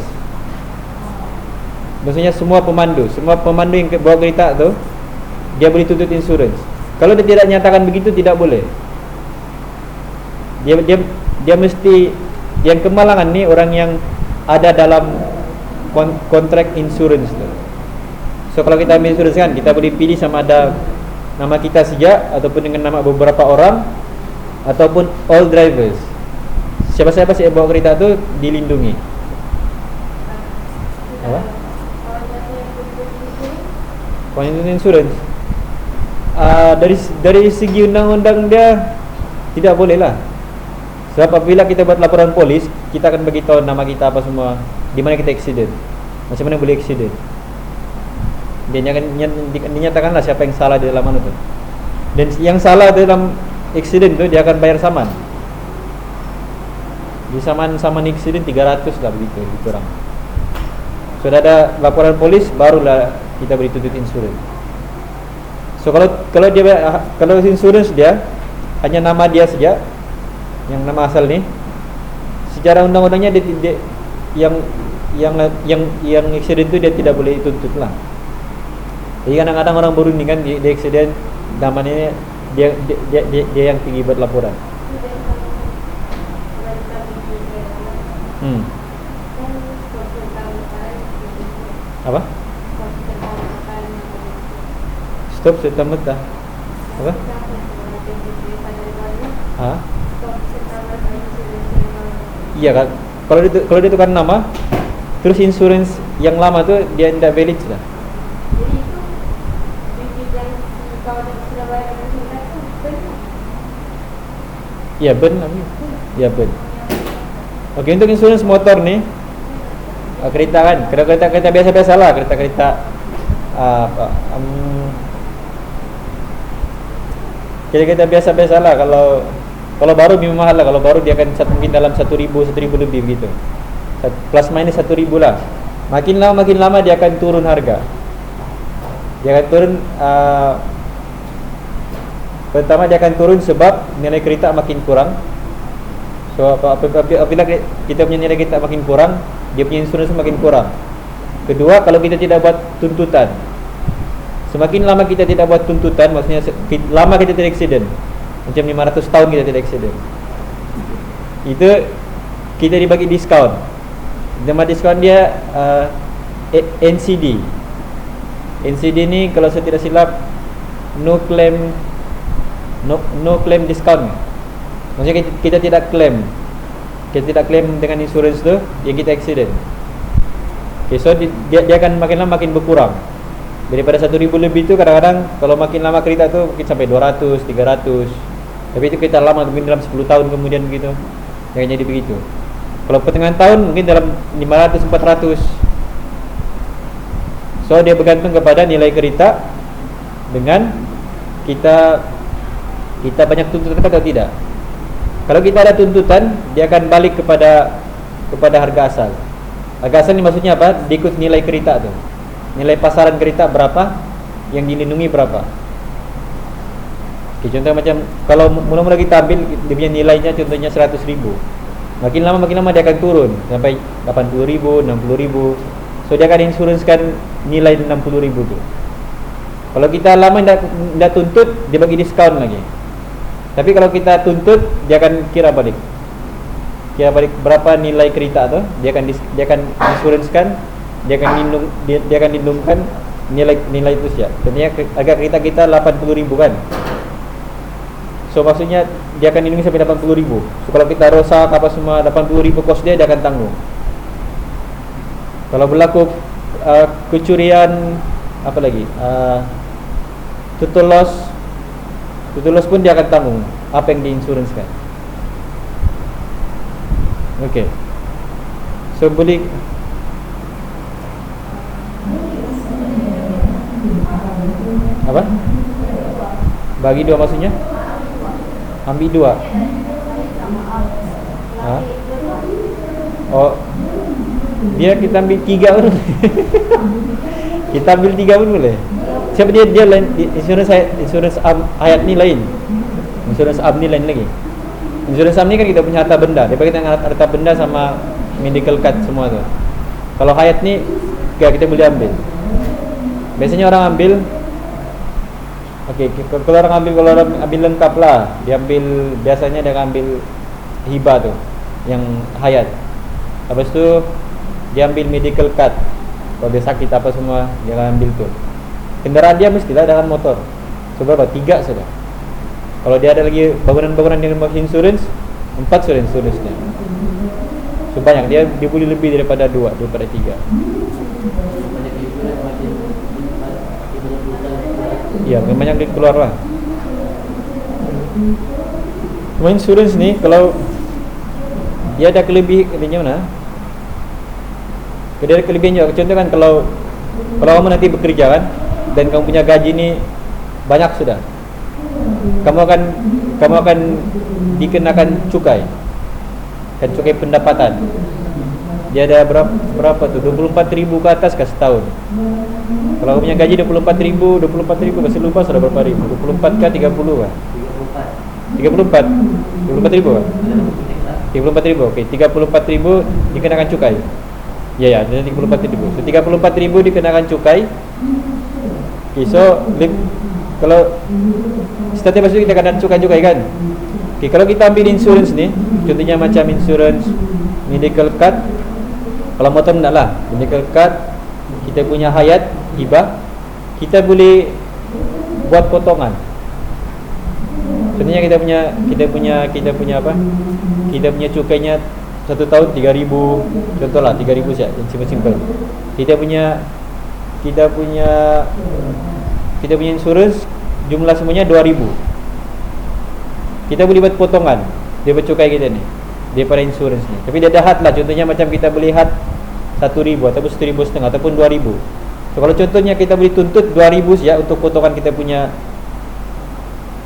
Maksudnya semua pemandu yang bawa kereta tu, dia boleh tuntut insurans. Kalau dia tidak nyatakan begitu, tidak boleh. Dia mesti, yang kemalangan ni orang yang ada dalam kontrak insurans tu. So kalau kita ambil insurans kan, kita boleh pilih sama ada nama kita saja ataupun dengan nama beberapa orang ataupun all drivers. Siapa-siapa yang bawa kereta tu dilindungi. Apa? Kalau insurans dari segi undang-undang dia tidak boleh lah. Sebab apabila kita buat laporan polis, kita akan beritahu nama kita apa semua, di mana kita accident, macam mana boleh accident. Dia akan dinyatakanlah siapa yang salah di dalam mana tu. Dan yang salah dalam accident tu dia akan bayar saman. Di saman accident 300 lah begitu orang. Sudah ada laporan polis, barulah kita beri tuntut insurans. So kalau insurans dia hanya nama dia saja, yang nama asal ni, secara undang-undangnya dia yang accident tu dia tidak boleh tuntut lah. Jadi kadang-kadang orang baru ni kan di accident, namanya dia yang tinggi buat laporan. Apa? Stop serta-merta. Apa? Iya kan? Kalau dia tukar nama, terus insurans yang lama tu dia tidak valid sudah. Jadi itu dibilang kalau sudah bayar insurans itu benar. Iya benar. Iya benar. Okey, untuk insurans motor ni, kereta kan, kereta biasa-biasa lah, kereta kereta biasa-biasa lah. Kalau baru memang mahal lah. Kalau baru dia akan mungkin dalam 1,000 lebih begitu. Plus minus 1,000 lah. Makin lama dia akan turun harga. Dia akan turun. Pertama dia akan turun sebab nilai kereta makin kurang. So apabila kita punya nilai kereta makin kurang, dia punya insurans makin kurang. Kedua, kalau kita tidak buat tuntutan, semakin lama kita tidak buat tuntutan, maksudnya lama kita tidak accident, macam 500 tahun kita tidak accident, itu kita dibagi diskaun. Nama diskaun dia NCD. NCD ni kalau saya tidak silap no claim discount. Maksudnya kita tidak claim dengan insurans tu yang kita accident. Okay, so dia akan makin lama makin berkurang. Daripada 1,000 lebih tu, kadang-kadang kalau makin lama kereta tu mungkin sampai 200, 300. Tapi itu kereta lama, mungkin dalam 10 tahun kemudian begitu. Yang jadi begitu. Kalau pertengahan tahun mungkin dalam 500, 400. So dia bergantung kepada nilai kereta dengan kita banyak tuntutan atau tidak. Kalau kita ada tuntutan, dia akan balik kepada harga asal. Harga asal ni maksudnya apa? Diikut nilai kereta tu. Nilai pasaran kereta berapa, yang dilindungi berapa. Okay, contoh macam kalau mula-mula kita ambil dia punya nilainya contohnya 100,000. Makin lama dia akan turun sampai 80,000, 60,000. So dia akan insuranskan nilai 60,000 tu. Kalau kita lama tidak tuntut, dia bagi diskaun lagi. Tapi kalau kita tuntut, dia akan kira balik berapa nilai kereta tu, dia akan insuranskan, dia akan lindungkan nilai itu saja. Contohnya harga kereta kita 80,000 kan. So maksudnya dia akan lindungi sampai 80,000. So kalau kita rosak apa semua, 80,000 kos dia akan tanggung. Kalau berlaku kecurian, apa lagi, total loss pun dia akan tanggung apa yang diinsuranskan. Okey. So boleh apa? Bagi dua maksudnya? Ambil dua. Oh, dia kita ambil 3 pun. Kita ambil 3 pun boleh. Siapa dia lain, insurans hayat ni lain. Insurans am ni lain lagi. Insurans am ni kan kita punya harta benda. Dia bagi dengan harta benda sama medical card semua tu. Kalau hayat ni kita boleh ambil. Biasanya orang ambil, kalau orang ambil lengkap lah. Biasanya dia ambil hibah tu, yang hayat. Lepas tu dia ambil medical card. Kalau dia sakit apa semua, dia akan ambil tu. Kendaraan dia mestilah dengan motor. So berapa? 3 sudah. Kalau dia ada lagi bangunan-bangunan yang insurans, 4 sudah insuransnya. So banyak, dia boleh lebih daripada 2, daripada 3. banyak duit yang keluar. Iya, banyak duit keluar lah. Cuma insurance ni kalau dia ada kelebihannya mana? Dia ada kelebihan juga. Contoh kan kalau kamu nanti bekerja kan dan kamu punya gaji ni banyak sudah, kamu akan dikenakan cukai, kan cukai pendapatan. Dia ada berapa tu? 24,000 ke atas ke setahun. Kalau kamu punya gaji 24,000 masih lupa sudah berapa ribu? 24 ke 30 kah? 34 ribu kah? 34 ribu. Okey, 34 ribu dikenakan cukai. Ya, dan 34 ribu. So 34 ribu dikenakan cukai. Okay, so kalau setiap masuk kita kena cukai kan. Okay, kalau kita ambil insurance ni, contohnya macam insurance medical card. Kalau motor tak lah, medical card, kita punya hayat, hibah, kita boleh buat potongan. Contohnya kita punya apa? Kita punya cukainya 1 tahun 3,000, contohlah 3,000 saja, simple. Kita punya insurance jumlah semuanya 2,000. Kita boleh buat potongan daripada cukai kita ni, daripada insurance ni. Tapi dia ada had lah. Contohnya macam kita boleh had 1,000 ataupun 1,500 ataupun 2,000. So kalau contohnya kita boleh tuntut 2,000 saja untuk potongan kita punya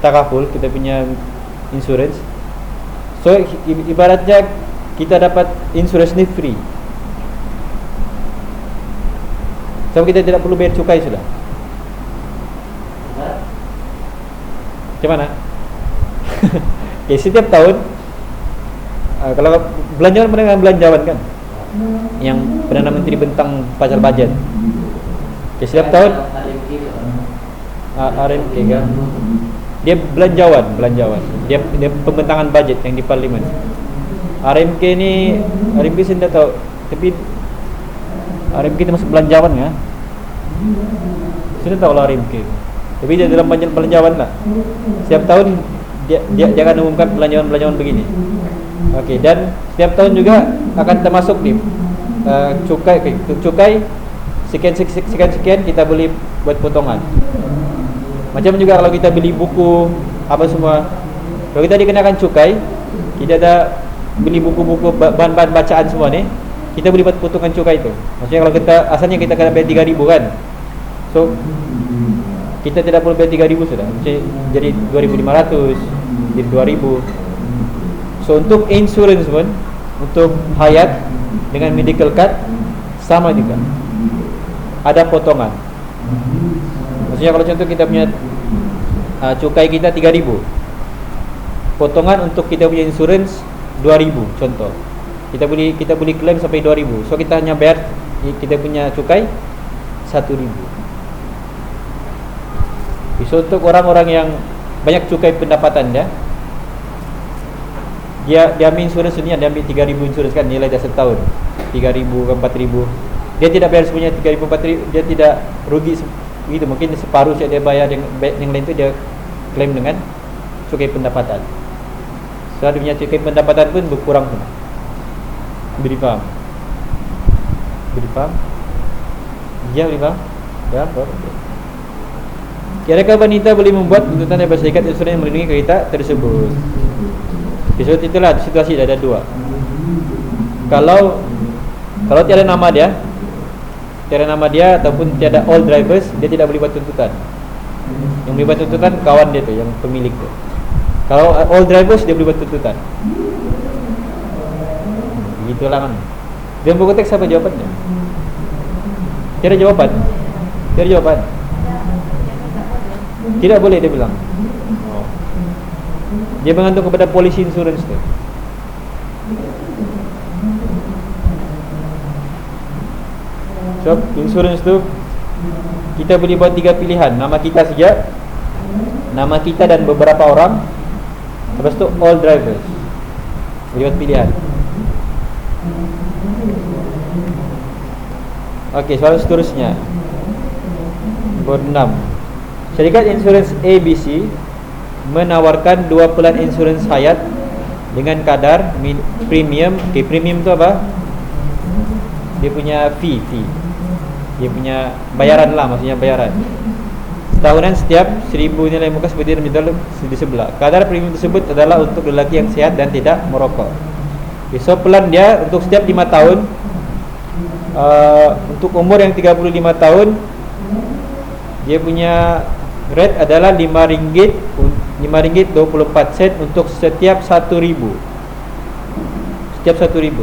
takaful, kita punya insurance. So ibaratnya kita dapat insurance ni free. So kita tidak perlu bayar cukai sudah. Macam mana? Okay, setiap tahun kalau belanjawan pernah dengan belanjawan kan, yang Perdana Menteri bentang pasal bajet. Okay, setiap tahun RMK kan, dia belanjawan. Dia pembentangan bajet yang di parlimen. RMK saya tidak tahu, tapi RMK itu masuk belanjawan ya. Saya tahu lah RMK, tapi dia dalam belanjawan lah. Setiap tahun dia akan umumkan belanjawan begini. Okey, dan setiap tahun juga akan termasuk ni cukai sekian kita boleh buat potongan. Macam juga kalau kita beli buku apa semua, kalau kita dikenakan cukai, kita ada beli buku-buku bahan-bahan bacaan semua ni, kita boleh buat potongan cukai itu. Maksudnya kalau kita asalnya kita kena bayar 3,000 kan, so kita tidak perlu bayar 3,000 sudah, jadi 2,500, jadi 2,000. So untuk insurance pun, untuk hayat dengan medical card sama juga, ada potongan. Maksudnya kalau contoh kita punya cukai kita 3,000, potongan untuk kita punya insurance 2,000 contoh. Kita boleh claim sampai 2,000. So kita hanya bayar kita punya cukai 1,000. So untuk orang-orang yang banyak cukai pendapatan dia ambil insurans ni, dia ambil 3,000 insurans kan, nilai dah setahun 3,000 ke 4,000, dia tidak bayar semuanya 3,000 4,000, dia tidak rugi begitu. Mungkin separuh saja dia bayar, yang lain tu dia claim dengan cukai pendapatan. So dia punya cukai pendapatan pun berkurang semua. Beri faham? Ya, beri faham? Ya, apa? Adakah wanita boleh membuat tuntutan daripada syarikat insurans yang melindungi kereta tersebut? So itulah situasi, ada dua. Kalau tiada nama dia ataupun tiada all drivers, dia tidak boleh buat tuntutan. Yang boleh buat tuntutan kawan dia tu, yang pemilik tu. Kalau all drivers, dia boleh buat tuntutan. Begitulah kan. Dia buku teks apa jawapannya? Tiada jawapan. Tidak boleh, dia bilang. Dia bergantung kepada polisi insurance tu. So insurance tu kita boleh buat 3 pilihan. Nama kita saja, nama kita dan beberapa orang. Lepas tu all drivers. Boleh buat pilihan. Okey, soalan seterusnya. Nombor 6. Syarikat insurans ABC menawarkan 2 pelan insurans hayat dengan kadar premium. Okay, premium tu apa? Dia punya fee. Dia punya bayaran lah, maksudnya bayaran. setahunan setiap 1000 nilai muka seperti dalam di sebelah. Kadar premium tersebut adalah untuk lelaki yang sehat dan tidak merokok. Okay, so pelan dia untuk setiap 5 tahun. Untuk umur yang 35 tahun, dia punya rate adalah RM5.24 untuk setiap 1.000. Setiap 1.000.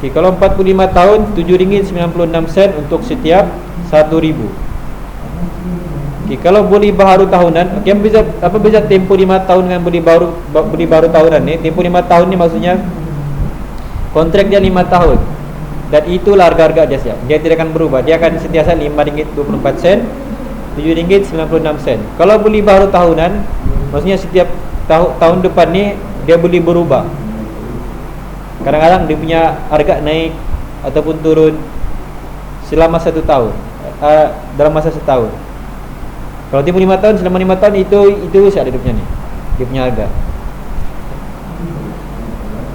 Okay, kalau 45 tahun RM7.96 untuk setiap 1.000. Okay, kalau beli baharu tahunan, okay, apa beza tempoh 5 tahun dengan beli baru tahunan ni? Tempoh 5 tahun ni maksudnya kontrak dia 5 tahun. Dan itulah harga-harga dia siap. Dia tidak akan berubah. Dia akan sentiasa RM5.24, RM7.96. Kalau beli baru tahunan, maksudnya setiap tahun depan ni dia boleh berubah. Kadang-kadang dia punya harga naik ataupun turun selama 1 tahun, dalam masa setahun. Kalau tempoh 5 tahun, selama 5 tahun itu siap dia punya ni, dia punya harga.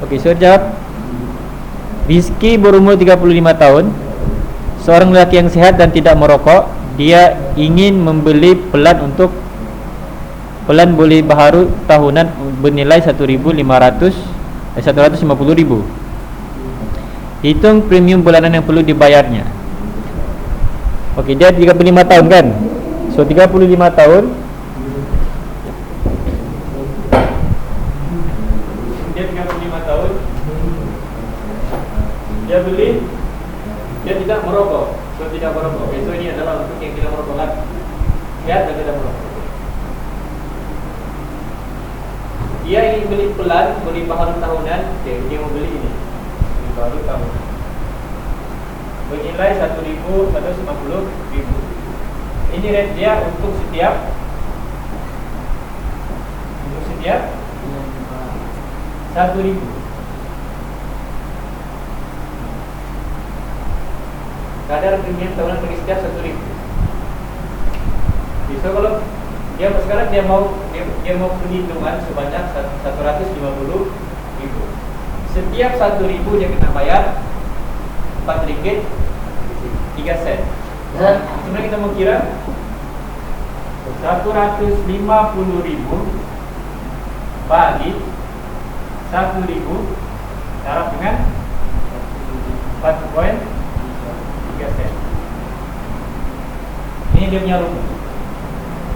Okey, so jawab. Rizki berumur 35 tahun, seorang lelaki yang sehat dan tidak merokok. Dia ingin membeli pelan beli baharu tahunan bernilai 150,000. Hitung premium bulanan yang perlu dibayarnya. Okey, dia 35 tahun kan? So 35 tahun, dia 35 tahun, dia beli, dia tidak merokok. So tidak merokok. Okay, so ini adalah untuk yang tidak merokok kan? Sehat dan tidak merokok. Dia ingin beli pelan, beli baharu tahunan. Okay, dia mau beli ini, beli baharu tahunan bernilai 150,000. Ini rate dia untuk setiap 1.000. Kadar premium tahunan bagi setiap 1.000. So kalau dia sekarang dia mau perhitungan sebanyak 150.000. Setiap 1.000 dia kena bayar RM4.03. Sebenarnya kita mau kira 150.000 bagi 1.000 darab dengan 4.3 sen. Ini dia punya rumus.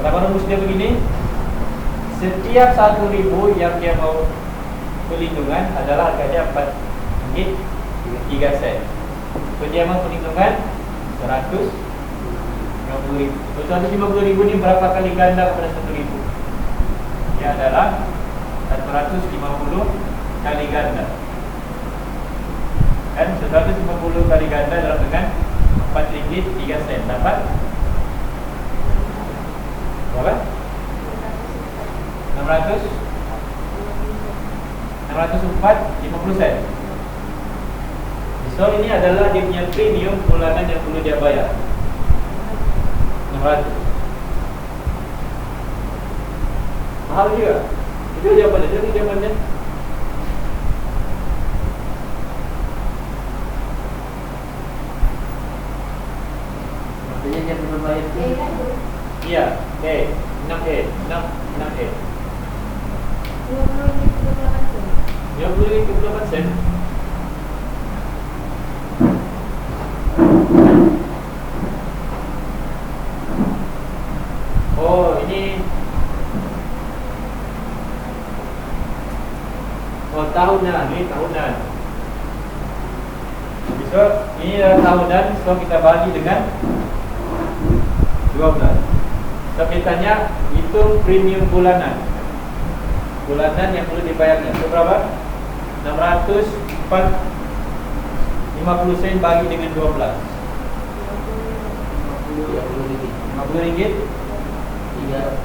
Kenapa rumus dia begini? Setiap 1.000 yang dia mau perlindungan adalah harganya RM4.3. So dia mau perlindungan 150.000. So 150.000 ni berapa kali ganda kepada 1.000? Dia adalah 150 kali ganda. Kan 150 kali ganda dalam dengan RM4.03 dapat berapa? 604.50 sen. So ini adalah dia punya premium bulanan yang perlu dia bayar, 600. Mahal juga. Itu jawabannya. Jadi jawabannya Maksudnya dia perlu bayar tu. iya, 6A. 6A. 20.28 sen. Oh, ini tahunan, ini tahunan. So, ini adalah tahunan, so kita bagi dengan 12. So, kita tanya hitung premium bulanan. Bulanan yang perlu dibayarnya. So, berapa? 604.50 sen bagi dengan 12. RM50. 38.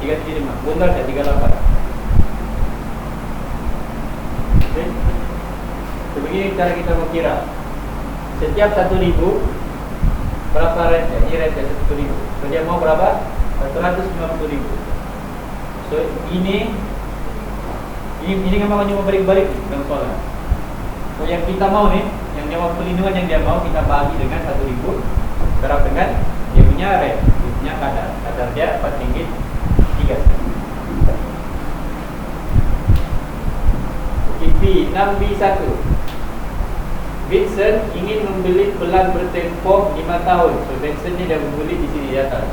375. Benar tak 38? Okay. So, begini cara kita mengira. Setiap 1.000 berapa rate? Ini rate 1.000. So dia mau berapa? 150.000. So ini memang hanya membalik-balik dalam soalan. So yang kita mau nih nyawa perlindungan yang dia mau kita bagi dengan 1.000 berapa dengan dia punya rate, dia punya kadar dia RM4.3. IP 6B1. Vincent ingin membeli pelan bertempoh 5 tahun. So Vincent ni dah membeli di sini di atas.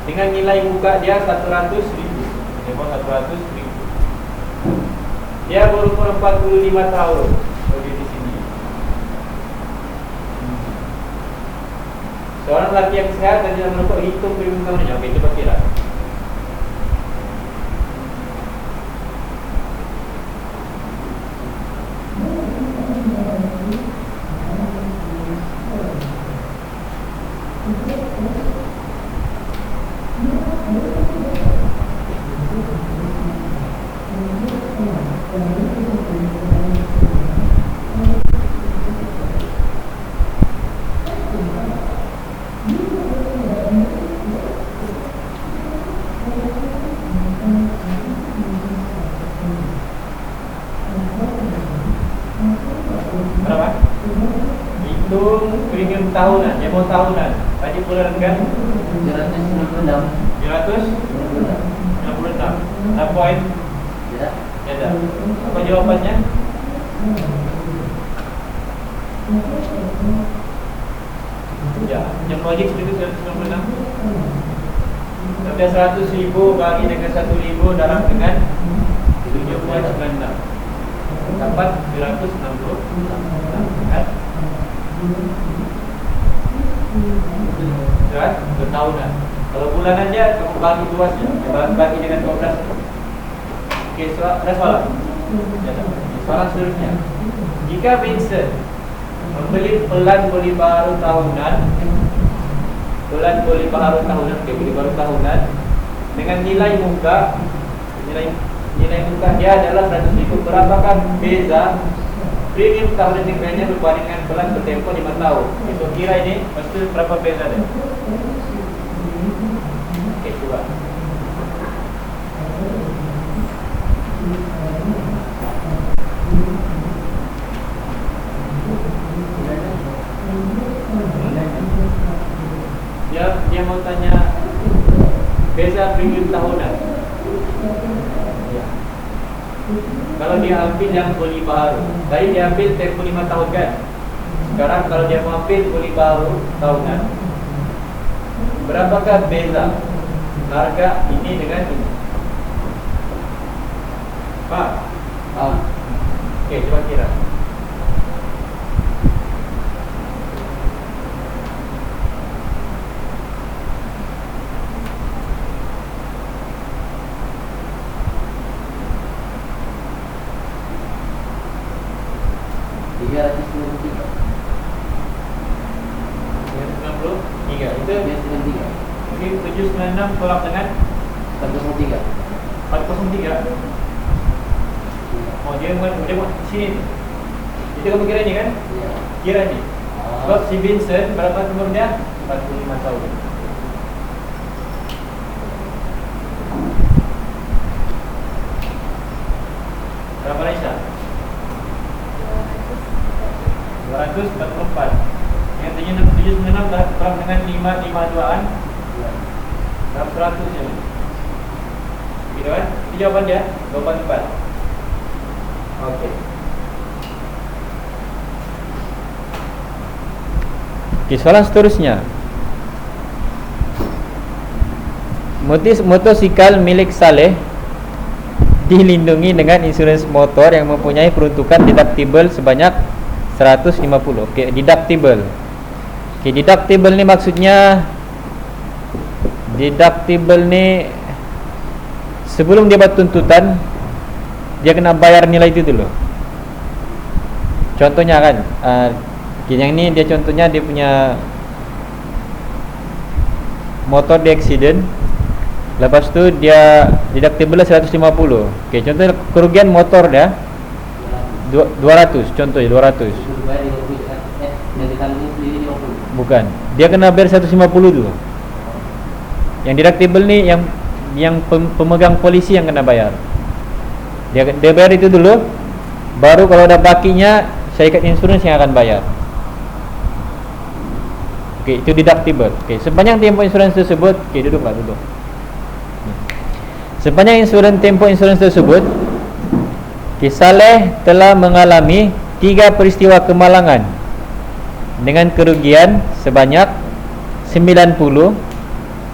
Dengan nilai muka dia 100.000. Dia mau 100.000. Dia berumur 45 tahun. So dia di sini. Seorang lelaki yang sehat dan tidak merokok, hitung premium tahunnya. Okey, coba kira. Berapa? Hitung premium tahunan. Dia mau tahunan. Tadi bulan kan 796. 796. Apa poin? Tidak. Ada. Apa jawabannya? Ya, yang logik seperti 796. Tapi 100.000 bagi dengan 1.000 dalam dengan 7.96. Dapat 766 kan? Surat bertahunan. Kalau bulanan dia kamu bagi 2 saja. Bagi dengan 12. Okey, ada soalan? Ya, soalan seterusnya. Jika Vincent membeli pelan beli baru tahunan, beli baru tahunan dengan nilai muka dia adalah 100.000. Berapakah beza premium tahunan dengannya berbanding dengan pelan bertempo 5 tahun? Itu kira ini pasti berapa beza dia? Oke, coba. Dia mau tanya beza premium tahunan. Ya. Kalau dia ambil yang beli baru, tadi dia ambil tempo 5 tahun kan? Sekarang kalau dia mau ambil beli baru tahunan, berapakah beza harga ini dengan ini? Pak? Oke, coba kira. Itu 796 tolak dengan 403. 403. Oh, dia mau sini. Itu kamu kira ini kan? Iya. Kira ini. Sebab si Vincent berapa umurnya? 45 tahun. Berapa Raisa? 244. Yang 796 terang dengan 552-an. Berapa 100 ya? Gitu kan? Itu jawaban dia. Jawaban 4. Oke. Oke, soalan seterusnya. Motosikal milik Saleh dilindungi dengan insurans motor yang mempunyai peruntukan deductible sebanyak 150. Oke, deductible. Oke, deductible ni maksudnya ni sebelum dia buat tuntutan dia kena bayar nilai itu dulu. Contohnya kan, yang ni dia contohnya dia punya motor di accident. Lepas tu dia deductible 150. Okey, contoh kerugian motor dia 200, contohnya 200. Bukan. Dia kena bayar 150 dulu. Yang deductible ni yang pemegang polisi yang kena bayar. Dia bayar itu dulu. Baru kalau ada bakinya syarikat insurans yang akan bayar. Okey, itu deductible. Okey, sepanjang tempoh insurans tersebut, okey, duduklah, duduk. Sepanjang tempoh insurans tersebut, okey, Saleh telah mengalami 3 peristiwa kemalangan dengan kerugian sebanyak 90,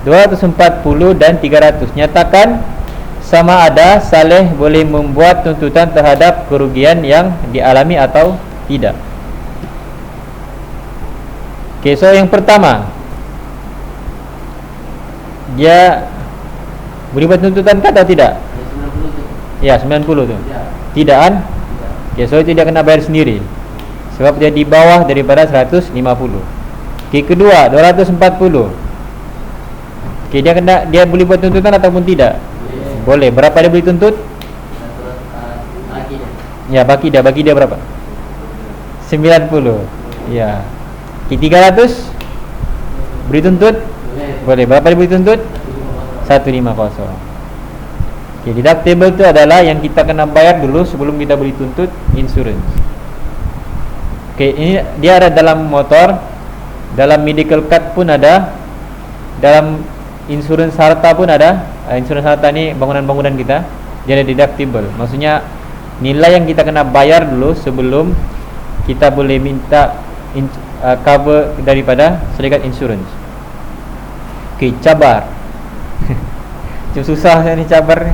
240 dan 300. Nyatakan sama ada Saleh boleh membuat tuntutan terhadap kerugian yang dialami atau tidak. Okey, so yang pertama, dia boleh buat tuntutan ke atau tidak? Ya 90 tu. Ya, 90 tu. Ya. Tidak kan? Tidak. Okey, so dia kena bayar sendiri sebab dia di bawah daripada 150. Okey, kedua 240. Okey, dia boleh buat tuntutan ataupun tidak? Boleh. Berapa dia boleh tuntut? Lagi dah. Ya, bagi dia berapa? 90. Ya. Okey, 300 boleh tuntut? Boleh. Berapa dia boleh tuntut? 150. Okey, deductible tu adalah yang kita kena bayar dulu sebelum kita boleh tuntut insurans. Okey, ini dia ada dalam motor, dalam medical card pun ada, dalam insurans harta pun ada. Insurans harta ni bangunan-bangunan kita, dia ada deductible. Maksudnya nilai yang kita kena bayar dulu sebelum kita boleh minta cover daripada syarikat insurans. Okey, cabar. Macam susah ni cabar ni.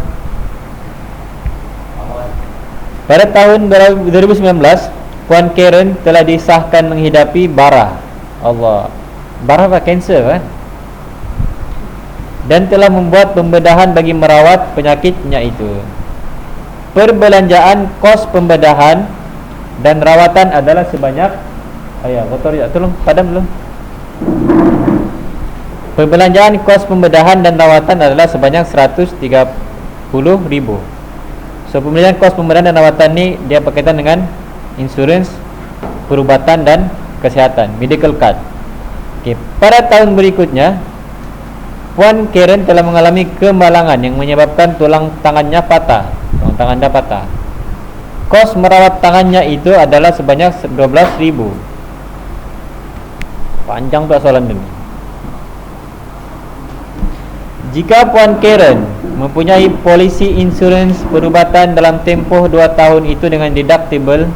Pada tahun 2019, Puan Karen telah disahkan menghidapi bara. Allah. Bara apa? Kanser kan? Dan telah membuat pembedahan bagi merawat penyakitnya itu. Perbelanjaan kos pembedahan dan rawatan adalah sebanyak, kotor ya, tolong padam dulu. Perbelanjaan kos pembedahan dan rawatan adalah sebanyak 130,000. So pembelanjaan kos pembedahan dan rawatan ni dia berkaitan dengan insurans perubatan dan kesihatan, medical card. Okey, pada tahun berikutnya Puan Karen telah mengalami kemalangan yang menyebabkan tulang tangannya patah. Tulang tangan dia patah. Kos merawat tangannya itu adalah sebanyak 12,000. Panjang tu soalan ini. Jika Puan Karen mempunyai polisi insurans perubatan dalam tempoh 2 tahun itu dengan deductible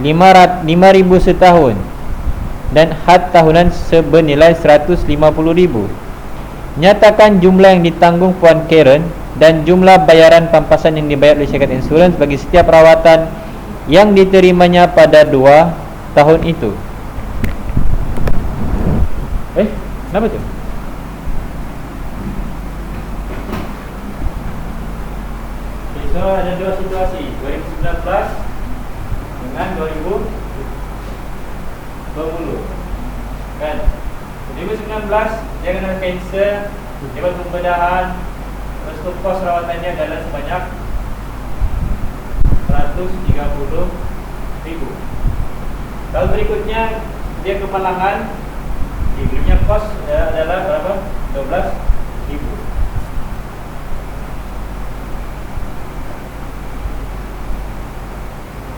5,000 setahun dan had tahunan sebernilai 150,000. Nyatakan jumlah yang ditanggung Puan Karen dan jumlah bayaran pampasan yang dibayar oleh syarikat insurans bagi setiap perawatan yang diterimanya pada 2 tahun itu. Kenapa tu? Okay, so ada 2 situasi, 2019 dengan 2020 kan. 2019 dia kena kanser, dia buat pembedahan, lepas tu kos rawatannya adalah sebanyak 130,000. Tahun berikutnya dia kemalangan, dia kos adalah berapa? 12,000.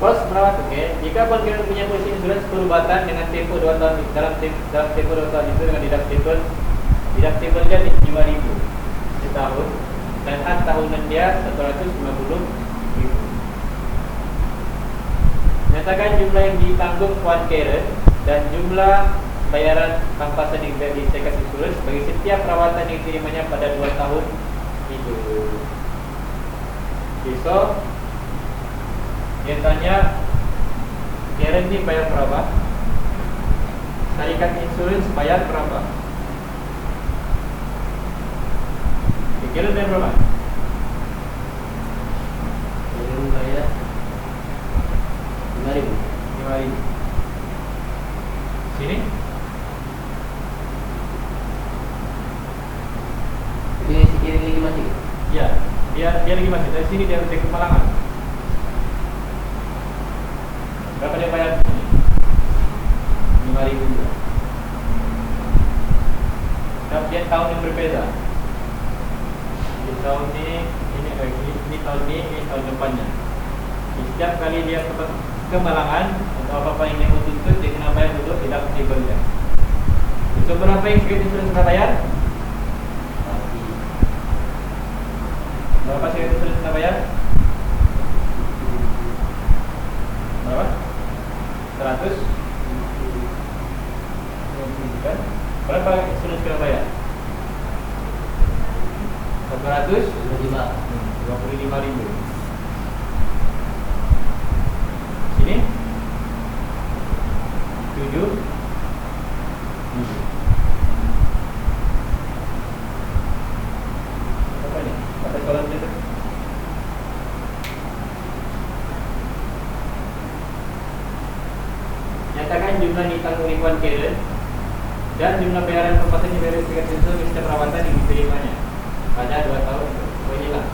Kos merawat, okey. Jika Puan Karen punya polisi insurans perubatan dengan tempoh 2 tahun dalam tempoh 2 tahun itu dengan deductible dia 5,000 setahun dan had tahunan dia 150,000. Nyatakan jumlah yang ditanggung Puan Karen dan jumlah bayaran pampasan yang dibayar di syarikat insurans bagi setiap perawatan yang diterimanya pada 2 tahun itu. Okay, so dia tanya Karen ni bayar berapa, syarikat insurans bayar berapa. Karen bayar berapa? Karen bayar 5,000. 5,000. Sini Dia si Karen lagi mati. ya, dia lagi masih. Dari sini dia ke kemalangan. Berapa dia bayar? 5,000 juga. Dan dia tahun yang berbeza. Di tahun ini tahun ini tahun depannya. Setiap kali dia kemalangan atau apa-apa yang dia mau tuntut, dia kena bayar dulu deductible-nya. So berapa yang security insurance kena bayar? Berapa security insurance kena bayar? Berapa? 100? Kan? Berapa insurance kena bayar? 25.000. Sini 7. Apa ni? Ada soalan macam tu? Nyatakan jumlah ditanggung lingkungan carrier dan jumlah bayaran pembayaran verifikasi insurans setiap perawatan yang diterimanya pada 2 tahun. Oh, inilah.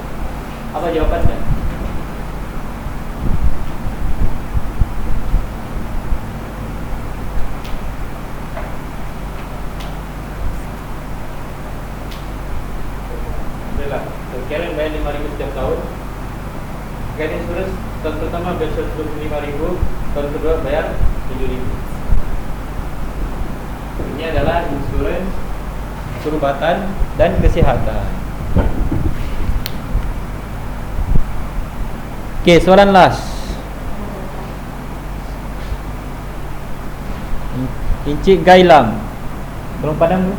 Apa jawabannya? Inilah. So, carrier bayar 5.000 setiap tahun. Security insurance tahun pertama bayar 125.000, tahun kedua bayar 7.000. Ini adalah insurans perubatan dan kesihatan. Okey, soalan last. Encik Gailang, tolong padam dulu.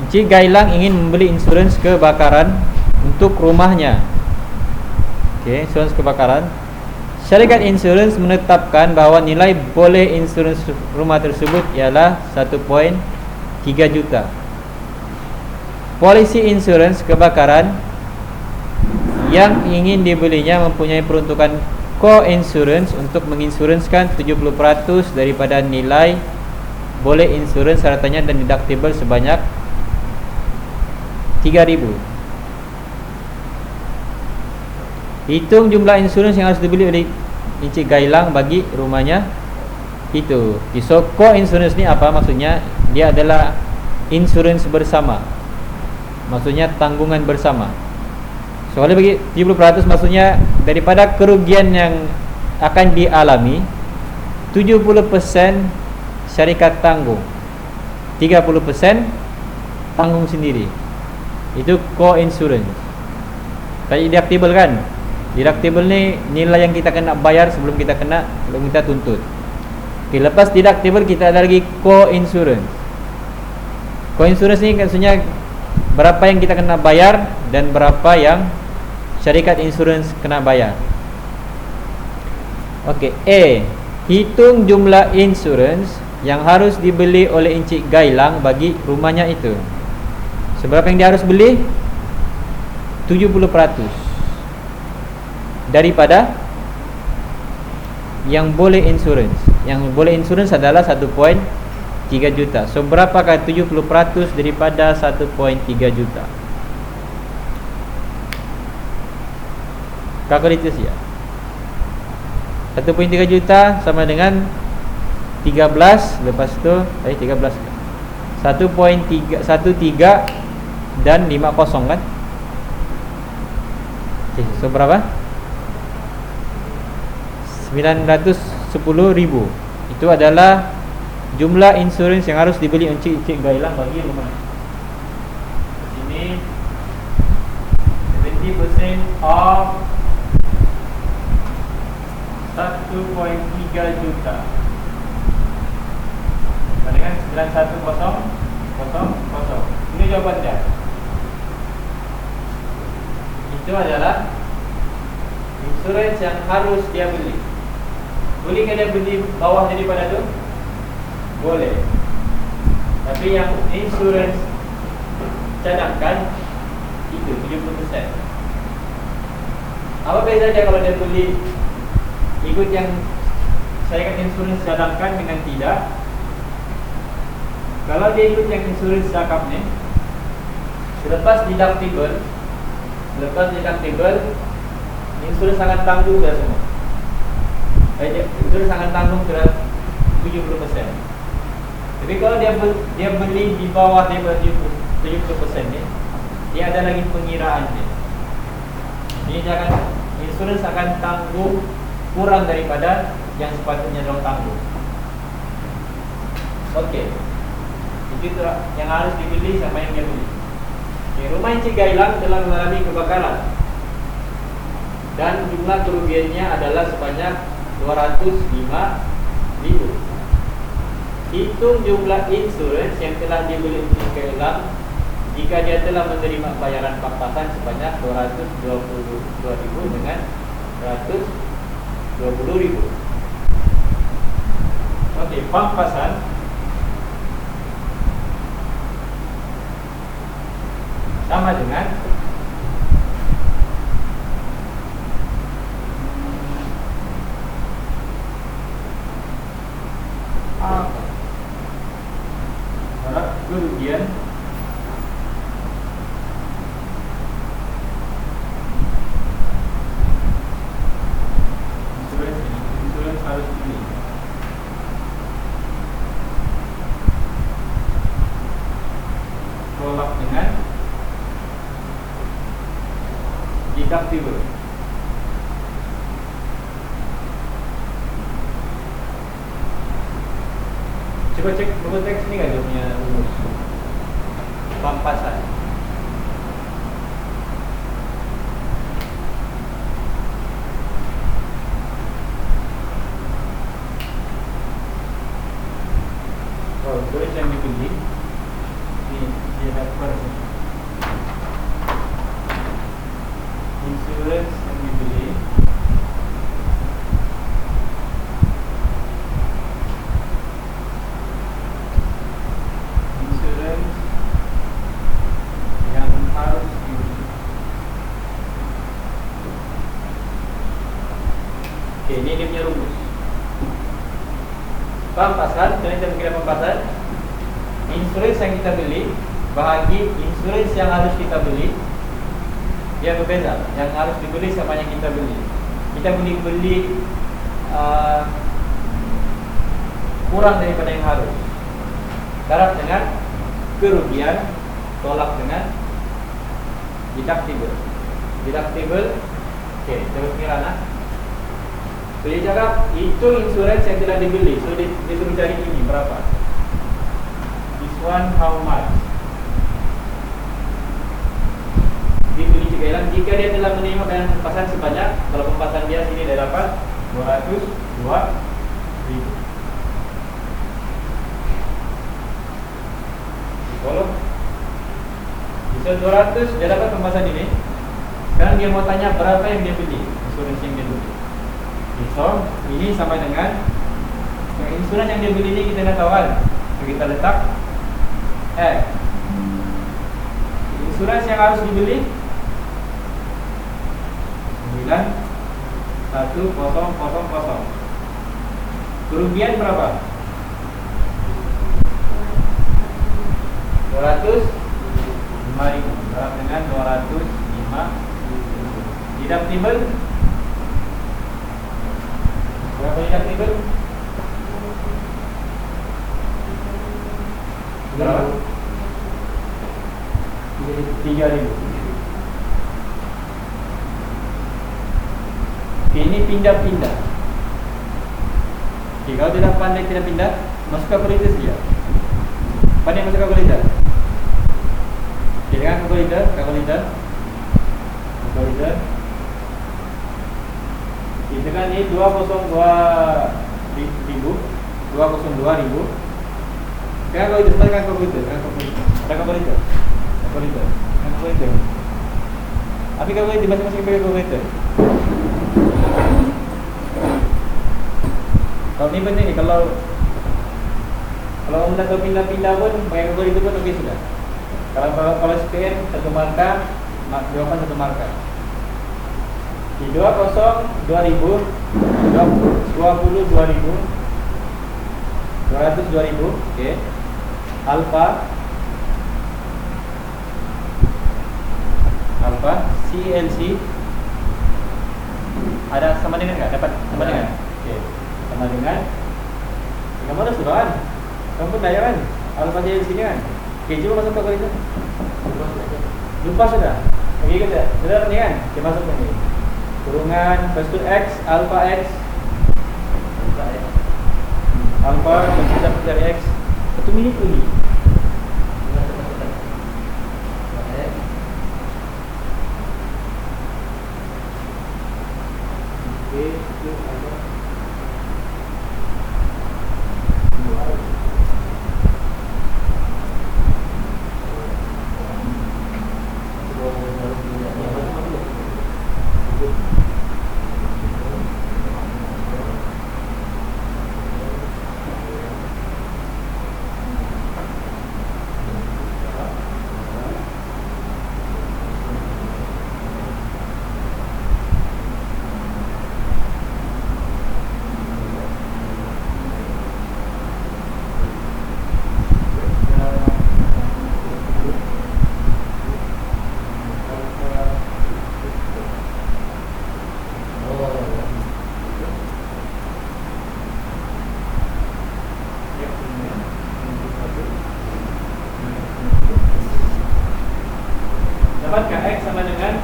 Encik Gailang ingin membeli insurans kebakaran untuk rumahnya. Okey, insurans kebakaran. Syarikat insurans menetapkan bahawa nilai boleh insurans rumah tersebut ialah 1.3 juta. Polisi insurans kebakaran yang ingin dibelinya mempunyai peruntukan co-insurance untuk menginsurenskan 70% daripada nilai boleh insurans sertanya dan deductible sebanyak 3,000. Hitung jumlah insurans yang harus dibeli oleh Encik Gailang bagi rumahnya itu. So co-insurance ni apa maksudnya? Dia adalah insurans bersama. Maksudnya tanggungan bersama. So kalau bagi 70% maksudnya daripada kerugian yang akan dialami 70% syarikat tanggung, 30% tanggung sendiri. Itu co-insurance. Tadi deductible kan? Deductible ni nilai yang kita kena bayar sebelum kita tuntut. Okay, lepas deductible kita ada lagi co-insurance. Co-insurance ni maksudnya berapa yang kita kena bayar dan berapa yang syarikat insurans kena bayar. Okey, A. Hitung jumlah insurans yang harus dibeli oleh Encik Gailang bagi rumahnya itu. Seberapa yang dia harus beli? 70% daripada yang boleh insurans. Yang boleh insurans adalah 1.3 juta. So berapakah 70% daripada 1.3 juta? Kalkulasi ya. 1.3 juta sama dengan 13, lepas tu 13 1.13 dan 50 kan? Okay, so berapa? 910,000. Itu adalah jumlah insurans yang harus dibeli Encik Gailang bagi rumah. Sini 70% of 1.3 juta dengan 910,000. Ini jawapan dia. Itu adalah insurans yang harus dia beli. Bolehkah dia beli bawah daripada itu? Boleh. Tapi yang insurans cadangkan itu 70%. Apa beza dia kalau dia beli ikut yang saya kata insurans cadangkan dengan tidak? Kalau dia ikut yang insurans cakap ni, selepas deductible, insurans sangat tanggung dah semua. Insurans sangat tanggung sudah 70%. Tapi kalau dia beli di bawah daripada 70% ni, dia ada lagi pengiraan dia. Ini dia akan, insurans akan tanggung kurang daripada yang sepatutnya dia tanggung. Okey. Itu yang harus dibeli sama yang dia beli. Okay, rumah Encik Gailang telah mengalami kebakaran dan jumlah kerugiannya adalah sebanyak 205.000. Hitung jumlah insurans yang telah dibeli Encik Gailang jika dia telah menerima bayaran pampasan sebanyak 222.000 dengan 120.000. Okey, pampasan sama dengan kerugian insurans harus dibeli tolak dengan deductible. Coba cek buku teks ni kan dia punya rumus pampasan. Oh, insurans yang dibeli ni dia dapat insurans yang dibeli insurans yang harus dibeli. Okey, ini dia punya rumus pampasan. Jadi kita mengira pampasan insurans yang kita beli bahagi insurans yang harus kita beli. Dia berbeza. Yang harus dibeli sama yang kita beli. Kita beli kurang daripada yang harus. Darab dengan kerugian, tolak dengan deductible. Deductible. Okey, terus kira. So dia cakap itu insurans yang telah dibeli. So dia suruh cari ini berapa. This one how much dibeli Encik Gailang jika dia telah menerima bayaran pampasan sebanyak, kalau pampasan dia sini dia dapat 202.000. Kalau bisa 200 dia dapat pampasan ini. Sekarang dia mau tanya berapa yang dia beli, insurans yang dia beli. Okay, so ini sama dengan insurans yang dia beli ini kita nak tahu kan. So, kita letak insurans yang harus dibeli 91000. Kerugian berapa? 205.000. Sama dengan 205. Deductible berapa deductible? Berapa? 3.000. Okay, ini pindah-pindah. Okay, kalau tidak pandai pindah-pindah, masuk kalkulator saja. Pandai masuk kalkulator. Okay, dengan kalkulator. Kita kan ni 202.000. Sekarang kalau kita sekarang kalkulator, ada kalkulator. Tapi kalkulator masing-masing pakai kalkulator. Kalau ni penting ni, kalau anda tahu pindah-pindah pun pakai kalkulator pun okey sudah. Kalau SPM satu markah, jawapan satu markah. Di 202.000, 202.000, okey. Alpha CLC ada sama dengan enggak? Dapat sama dengan? Okey. Sama dengan 300 sudah kan? Kamu pun dah kan? Alpha JL sini kan? Okey, cuba masuk ke itu. Lupa sudah? Okey kita. Sudah ni kan? Kita masuk ke ni. Kurungan lepas tu X, alpha X. Alpha kita mencari X. 1 minit lagi. Okey, itu ada. Dapatkah X sama dengan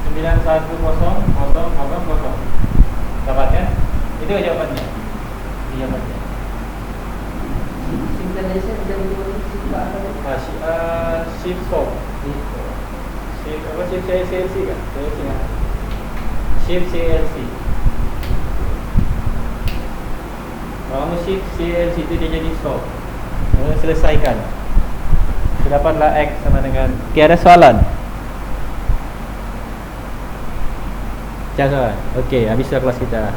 9100000? Dapat kan? Itu jawabannya. Jawabannya. Synchronization dan Shift swap. Shift apa? Shift CLC kan? CLC kan? Shift CLC. Kalau kamu shift CLC itu dia jadi swap. Selesaikan. Dapatlah X sama dengan. Tiada soalan. Tiada soalan. Okey, habislah kelas kita.